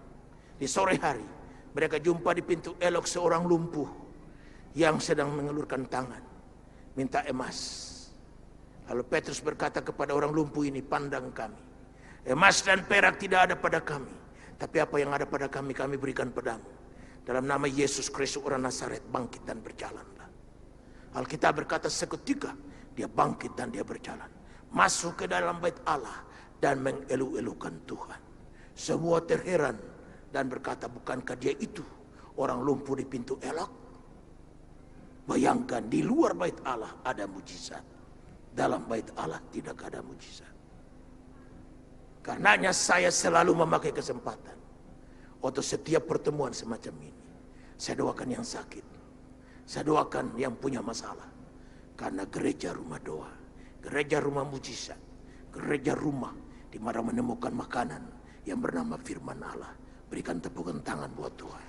di sore hari, mereka jumpa di pintu elok seorang lumpuh yang sedang mengelurkan tangan, minta emas. Lalu Petrus berkata kepada orang lumpuh ini, pandang kami. Emas dan perak tidak ada pada kami, tapi apa yang ada pada kami, kami berikan padamu. Dalam nama Yesus Kristus orang Nazaret, bangkit dan berjalanlah. Alkitab berkata seketika dia bangkit dan dia berjalan. Masuk ke dalam bait Allah dan mengelu-elukan Tuhan. Semua terheran dan berkata, bukankah dia itu orang lumpuh di pintu elok? Bayangkan, di luar bait Allah ada mujizat, dalam bait Allah tidak ada mujizat. Karenanya saya selalu memakai kesempatan untuk setiap pertemuan semacam ini. Saya doakan yang sakit, saya doakan yang punya masalah. Karena gereja rumah doa, gereja rumah mujizat, gereja rumah di mana menemukan makanan yang bernama firman Allah. Berikan tepukan tangan buat Tuhan.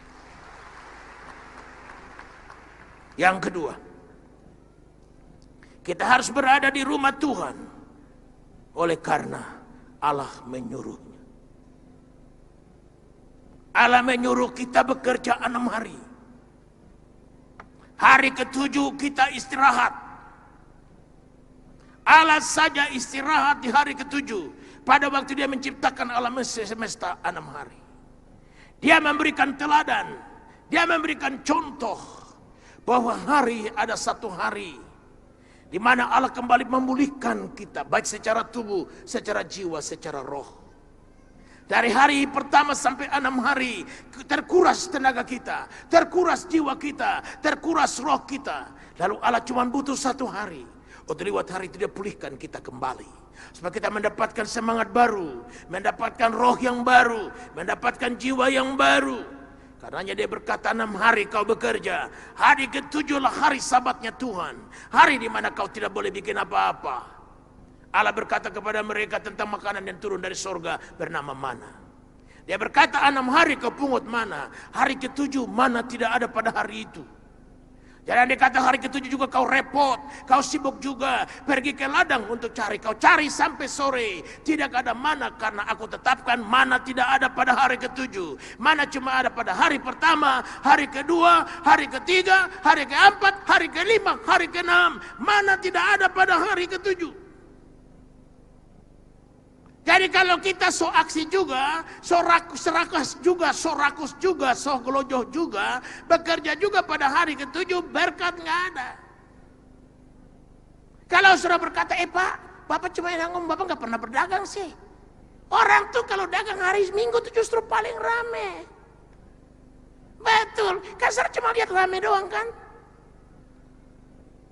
Yang kedua, Kita harus berada di rumah Tuhan oleh karena Allah menyuruhnya. Allah menyuruh kita bekerja 6 hari. Hari ke-7 kita istirahat. Allah saja istirahat di hari ke-7 pada waktu dia menciptakan alam semesta 6 hari. Dia memberikan teladan, dia memberikan contoh bahwa hari ada satu hari di mana Allah kembali memulihkan kita baik secara tubuh, secara jiwa, secara roh. Dari hari pertama sampai 6 hari terkuras tenaga kita, terkuras jiwa kita, terkuras roh kita. Lalu Allah cuma butuh 1 hari. Untuk lewat hari itu dia pulihkan kita kembali. Supaya kita mendapatkan semangat baru, mendapatkan roh yang baru, mendapatkan jiwa yang baru. Karenanya dia berkata 6 hari kau bekerja. Hari ke-7 lah hari sabatnya Tuhan. Hari di mana kau tidak boleh bikin apa-apa. Allah berkata kepada mereka tentang makanan yang turun dari sorga bernama mana. Dia berkata 6 hari kau pungut mana. Hari ke-7 mana tidak ada pada hari itu. Jangan dikata hari ke-7 juga kau repot. Kau sibuk juga. Pergi ke ladang untuk cari. Kau cari sampai sore. Tidak ada mana karena aku tetapkan mana tidak ada pada hari ke-7. Mana cuma ada pada hari pertama, hari kedua, hari ketiga, hari ke-4, hari ke-5, hari ke-6. Mana tidak ada pada hari ke-7. Jadi kalau kita so aksi juga, so serakus juga, so rakus juga, so gelojoh juga, bekerja juga pada hari ke-7, berkat nggak ada. Kalau sudah berkata, Pak, Bapak cuma yang ngomong, Bapak nggak pernah berdagang sih. Orang tuh kalau dagang hari Minggu tuh justru paling rame. Betul, kan saudara cuma lihat rame doang kan?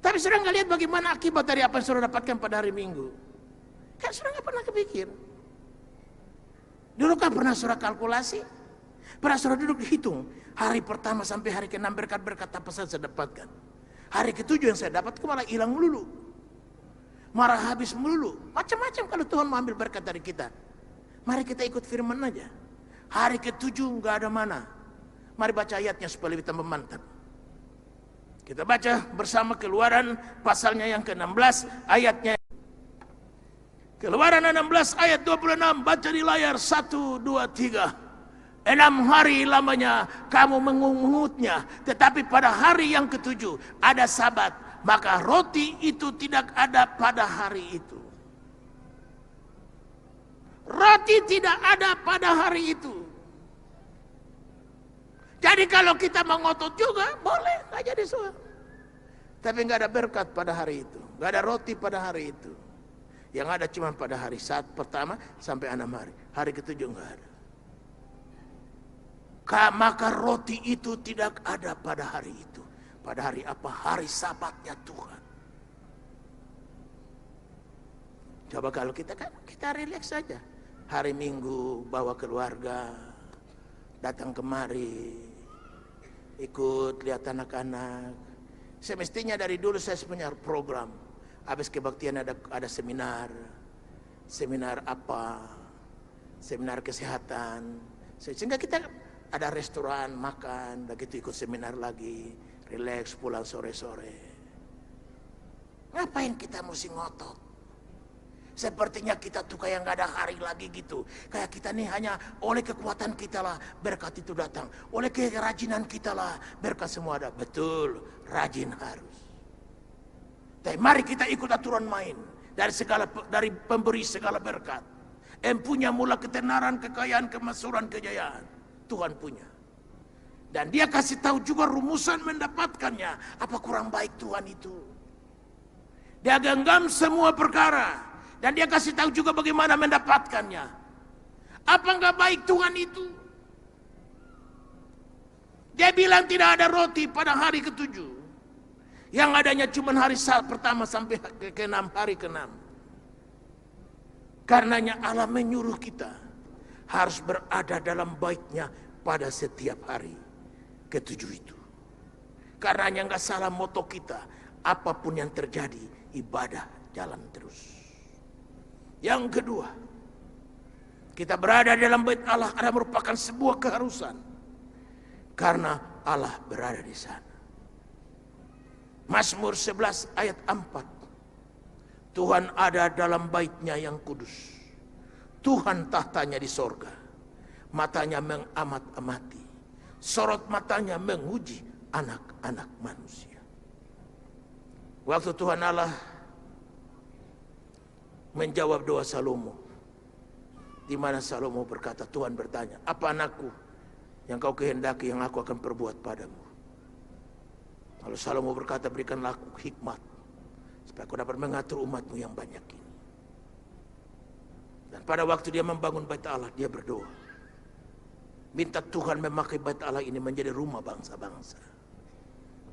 Tapi saudara nggak lihat bagaimana akibat dari apa yang saudara dapatkan pada hari Minggu. Kan saudara nggak pernah kepikir. Dulu kan pernah saudara kalkulasi? Pernah saudara duduk dihitung? Hari pertama sampai hari ke-6 berkat-berkat apa saja saya dapatkan. Hari ke-7 yang saya dapat malah hilang melulu. Marah habis melulu. Macam-macam kalau Tuhan mau ambil berkat dari kita. Mari kita ikut firman aja. Hari ke-7 nggak ada mana. Mari baca ayatnya supaya lebih tambah mantap. Kita baca bersama Keluaran pasalnya yang ke-16 ayatnya. Keluaran 16 ayat 26, baca di layar 1, 2, 3. 6 hari lamanya kamu mengungutnya, tetapi pada hari yang ke-7 ada sabat, maka roti itu tidak ada pada hari itu. Roti tidak ada pada hari itu. Jadi kalau kita mau ngotot juga, boleh, nggak jadi soal. Tapi nggak ada berkat pada hari itu, nggak ada roti pada hari itu. Yang ada cuma pada hari saat pertama sampai 6 hari. Hari ke-7 enggak ada. Maka roti itu tidak ada pada hari itu. Pada hari apa? Hari sabatnya Tuhan. Coba kalau kita kan, kita relax saja. Hari Minggu bawa keluarga, datang kemari, ikut lihat anak-anak. Semestinya dari dulu saya punya program. Habis kebaktian ada seminar apa, seminar kesehatan, sehingga kita ada restoran makan, begitu ikut seminar lagi, relax pulang sore-sore. Ngapain kita mesti ngotot? Sepertinya kita tuh kayak nggak ada hari lagi gitu. Kayak kita nih hanya oleh kekuatan kita lah berkat itu datang, oleh kerajinan kita lah berkat semua ada. Betul, rajin harus. Tapi mari kita ikut aturan main dari pemberi segala berkat. Empunya mula ketenaran, kekayaan, kemakmuran, kejayaan. Tuhan punya. Dan dia kasih tahu juga rumusan mendapatkannya. Apa kurang baik Tuhan itu? Dia genggam semua perkara. Dan dia kasih tahu juga bagaimana mendapatkannya. Apa enggak baik Tuhan itu? Dia bilang tidak ada roti pada hari ke-7. Yang adanya cuma hari saat pertama sampai ke-6, hari ke-6. Karenanya Allah menyuruh kita harus berada dalam baiknya pada setiap hari ke-7 itu. Karenanya nggak salah moto kita, apapun yang terjadi, ibadah jalan terus. Yang kedua, kita berada dalam bait Allah adalah merupakan sebuah keharusan. Karena Allah berada di sana. Mazmur 11 ayat 4. Tuhan ada dalam bait-Nya yang kudus. Tuhan tahtanya di sorga. Matanya mengamat-amati. Sorot matanya menguji anak-anak manusia. Waktu Tuhan Allah menjawab doa Salomo, di mana Salomo berkata, Tuhan bertanya, apa anakku yang kau kehendaki yang aku akan perbuat padamu? Lalu Salomo berkata, berikanlah aku hikmat supaya aku dapat mengatur umatmu yang banyak ini. Dan pada waktu dia membangun bait Allah, dia berdoa, minta Tuhan memakai bait Allah ini menjadi rumah bangsa-bangsa.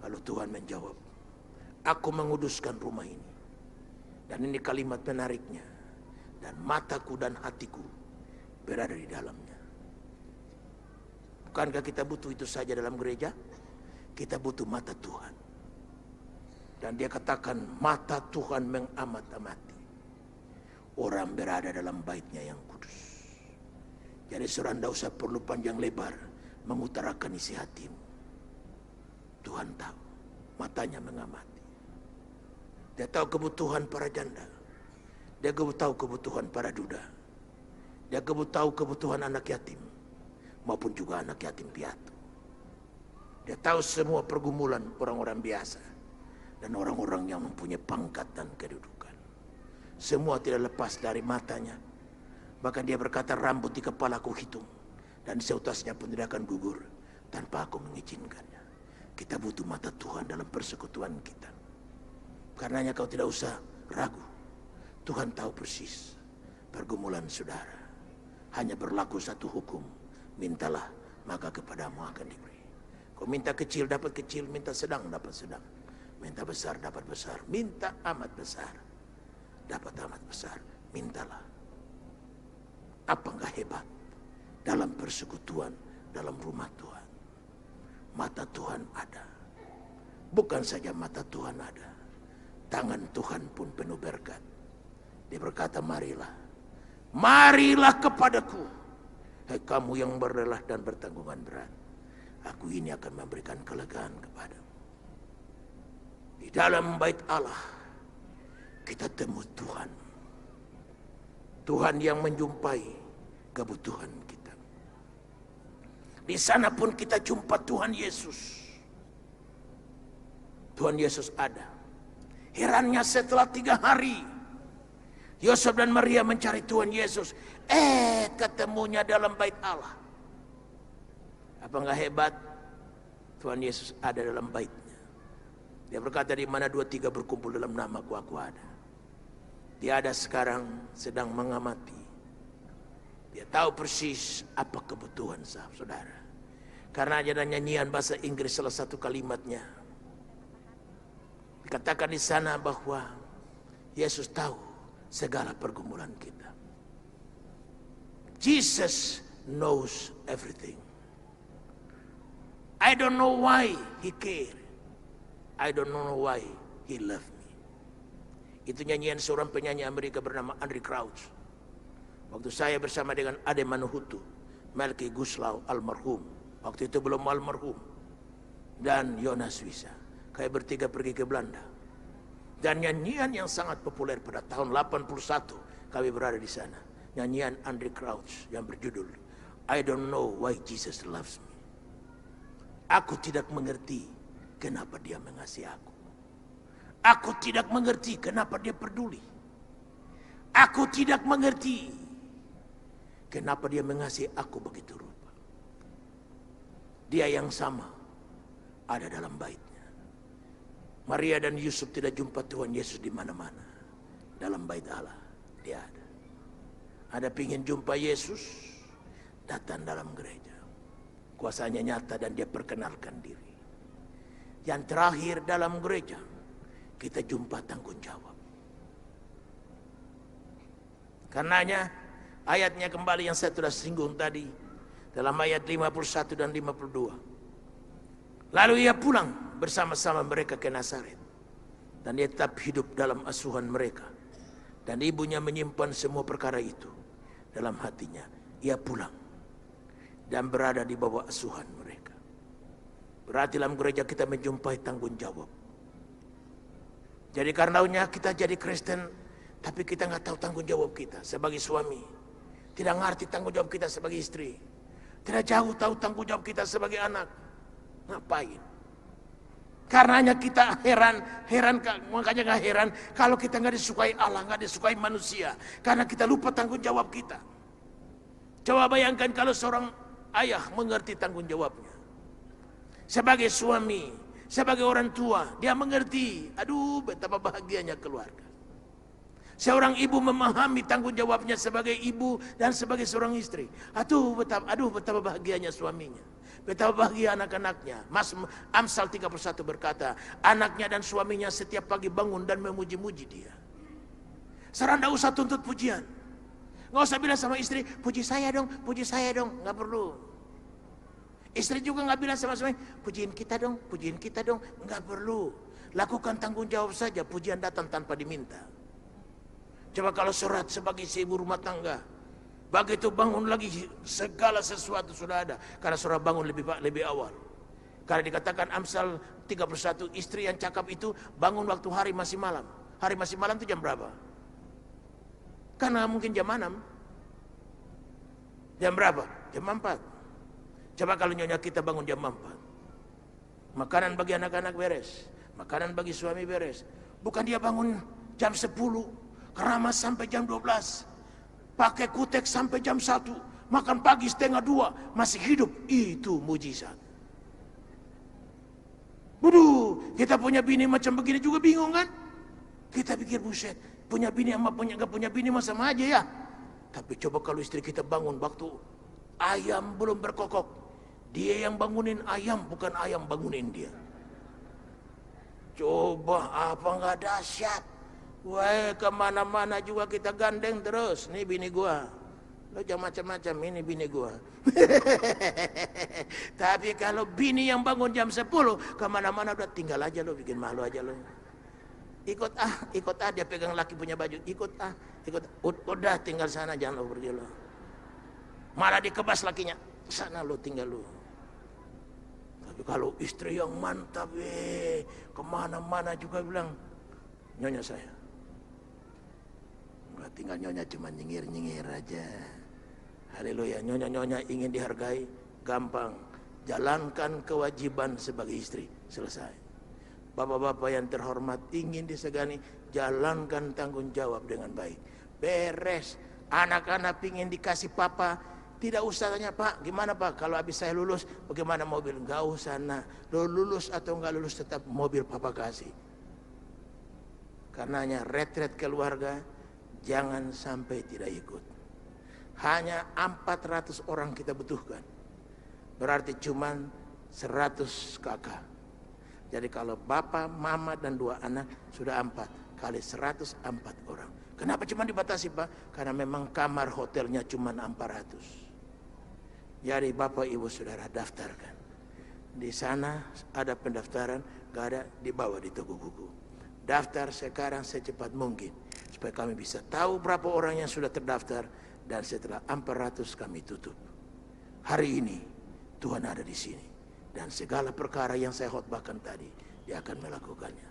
Lalu Tuhan menjawab, aku menguduskan rumah ini. Dan ini kalimat menariknya. Dan mataku dan hatiku berada di dalamnya. Bukankah kita butuh itu saja dalam gereja? Kita butuh mata Tuhan. Dan dia katakan, mata Tuhan mengamat-amati orang berada dalam bait-Nya yang kudus. Jadi saudara tidak usah perlu panjang lebar mengutarakan isi hatimu. Tuhan tahu, matanya mengamati. Dia tahu kebutuhan para janda. Dia tahu kebutuhan para duda. Dia tahu kebutuhan anak yatim maupun juga anak yatim piatu. Dia tahu semua pergumulan orang-orang biasa dan orang-orang yang mempunyai pangkat dan kedudukan. Semua tidak lepas dari matanya. Bahkan dia berkata, rambut di kepala aku hitung dan seutasnya pun tidak akan gugur tanpa aku mengizinkannya. Kita butuh mata Tuhan dalam persekutuan kita. Karenanya kau tidak usah ragu. Tuhan tahu persis pergumulan saudara. Hanya berlaku satu hukum. Mintalah, maka kepadamu akan diberi. Kau minta kecil dapat kecil, minta sedang dapat sedang. Minta besar dapat besar, minta amat besar dapat amat besar. Mintalah. Apa enggak hebat dalam persekutuan dalam rumah Tuhan? Mata Tuhan ada. Bukan saja mata Tuhan ada, tangan Tuhan pun penuh berkat. Dia berkata, marilah, marilah kepadaku, hai kamu yang berlelah dan bertanggungan berat. Aku ini akan memberikan kelegaan kepadamu. Di dalam bait Allah kita temu Tuhan. Tuhan yang menjumpai kebutuhan kita. Di sana pun kita jumpa Tuhan Yesus. Tuhan Yesus ada. Herannya setelah 3 hari, Yosef dan Maria mencari Tuhan Yesus. Ketemunya dalam bait Allah. Apa enggak hebat? Tuhan Yesus ada dalam bait-Nya. Dia berkata, di mana 2-3 berkumpul dalam namaku, aku ada. Dia ada sekarang sedang mengamati. Dia tahu persis apa kebutuhan saudara. Karena ada nyanyian bahasa Inggris salah satu kalimatnya. Dikatakan di sana bahwa Yesus tahu segala pergumulan kita. Jesus knows everything. I don't know why he care. I don't know why he love me. Itu nyanyian seorang penyanyi Amerika bernama Andy Crouch. Waktu saya bersama dengan Ade Manuhutu, Melki Guslau almarhum, waktu itu belum almarhum, dan Jonas Wisa, kami bertiga pergi ke Belanda. Dan nyanyian yang sangat populer pada tahun 81 kami berada di sana. Nyanyian Andy Crouch yang berjudul I don't know why Jesus loves me. Aku tidak mengerti kenapa dia mengasihi aku. Aku tidak mengerti kenapa dia peduli. Aku tidak mengerti kenapa dia mengasihi aku begitu rupa. Dia yang sama ada dalam bait-Nya. Maria dan Yusuf tidak jumpa Tuhan Yesus di mana-mana. Dalam bait Allah dia ada. Ada pingin jumpa Yesus, datang dalam gereja. Kuasanya nyata dan dia perkenalkan diri. Yang terakhir dalam gereja, kita jumpa tanggung jawab. Karenanya ayatnya kembali yang saya sudah singgung tadi, dalam ayat 51 dan 52. Lalu ia pulang bersama-sama mereka ke Nazaret. Dan dia tetap hidup dalam asuhan mereka. Dan ibunya menyimpan semua perkara itu dalam hatinya. Ia pulang dan berada di bawah asuhan mereka. Berarti dalam gereja kita menjumpai tanggung jawab. Jadi karenanya kita jadi Kristen, Tapi kita nggak tahu tanggung jawab kita sebagai suami. Tidak ngerti tanggung jawab kita sebagai istri. Tidak jauh tahu tanggung jawab kita sebagai anak. Ngapain? Karenanya kita makanya nggak heran kalau kita nggak disukai Allah, nggak disukai manusia. Karena kita lupa tanggung jawab kita. Coba bayangkan kalau seorang ayah mengerti tanggung jawabnya. Sebagai suami, sebagai orang tua, dia mengerti. Aduh, betapa bahagianya keluarga. Seorang ibu memahami tanggung jawabnya sebagai ibu dan sebagai seorang istri. Aduh, betapa bahagianya suaminya. Betapa bahagia anak-anaknya. Amsal 31 berkata, anaknya dan suaminya setiap pagi bangun dan memuji-muji dia. Sekarang tidak usah tuntut pujian. Nggak usah bilang sama istri, puji saya dong, nggak perlu. Istri juga nggak bilang sama suami, pujiin kita dong, nggak perlu. Lakukan tanggung jawab saja, pujian datang tanpa diminta. Coba kalau surat sebagai ibu rumah tangga, begitu bangun lagi segala sesuatu sudah ada, karena surat bangun lebih awal. Karena dikatakan Amsal 31, istri yang cakap itu bangun waktu hari masih malam. Hari masih malam itu jam berapa? Karena mungkin jam 6. Jam berapa? Jam 4. Coba kalau nyonya kita bangun jam 4. Makanan bagi anak-anak beres. Makanan bagi suami beres. Bukan dia bangun jam 10. Keramas sampai jam 12. Pakai kutek sampai jam 1. Makan pagi 1:30. Masih hidup. Itu mujizat. Waduh, kita punya bini macam begini juga bingung kan? Kita pikir buset. Punya bini sama gak punya bini mah sama aja ya. Tapi coba kalau istri kita bangun waktu ayam belum berkokok. Dia yang bangunin ayam, bukan ayam bangunin dia. Coba apa nggak dahsyat? Wah, kemana-mana juga kita gandeng terus. Nih bini gua. Lo jangan macam-macam, ini bini gua. Tapi kalau bini yang bangun jam 10, kemana-mana udah tinggal aja lo, bikin malu aja lo. Ikut dia pegang laki punya baju. Ikut. Udah tinggal sana, jangan lo pergi lo. Malah dikebas lakinya. Sana lo tinggal lo. Tapi kalau istri yang mantap, kemana-mana juga bilang, nyonya saya. Nggak tinggal nyonya cuma nyengir-nyengir aja. Haleluya, nyonya-nyonya ingin dihargai, gampang. Jalankan kewajiban sebagai istri, selesai. Bapak-bapak yang terhormat ingin disegani, jalankan tanggung jawab dengan baik. Beres. Anak-anak ingin dikasih papa, tidak usah tanya, Pak, gimana Pak? Kalau habis saya lulus, bagaimana mobil? Nggak usah, nak. Lo lulus atau nggak lulus tetap mobil papa kasih. Karenanya retret keluarga, jangan sampai tidak ikut. Hanya 400 orang kita butuhkan. Berarti cuman 100 kakak. Jadi kalau bapak, mama, dan 2 anak sudah 4 kali 104 orang. Kenapa cuma dibatasi, Pak? Karena memang kamar hotelnya cuma 400. Jadi bapak ibu saudara daftarkan. Di sana ada pendaftaran, gak ada, dibawa di toko buku. Daftar sekarang secepat mungkin. Supaya kami bisa tahu berapa orang yang sudah terdaftar. Dan setelah 400 kami tutup. Hari ini Tuhan ada di sini. Dan segala perkara yang saya khotbahkan tadi, Dia akan melakukannya.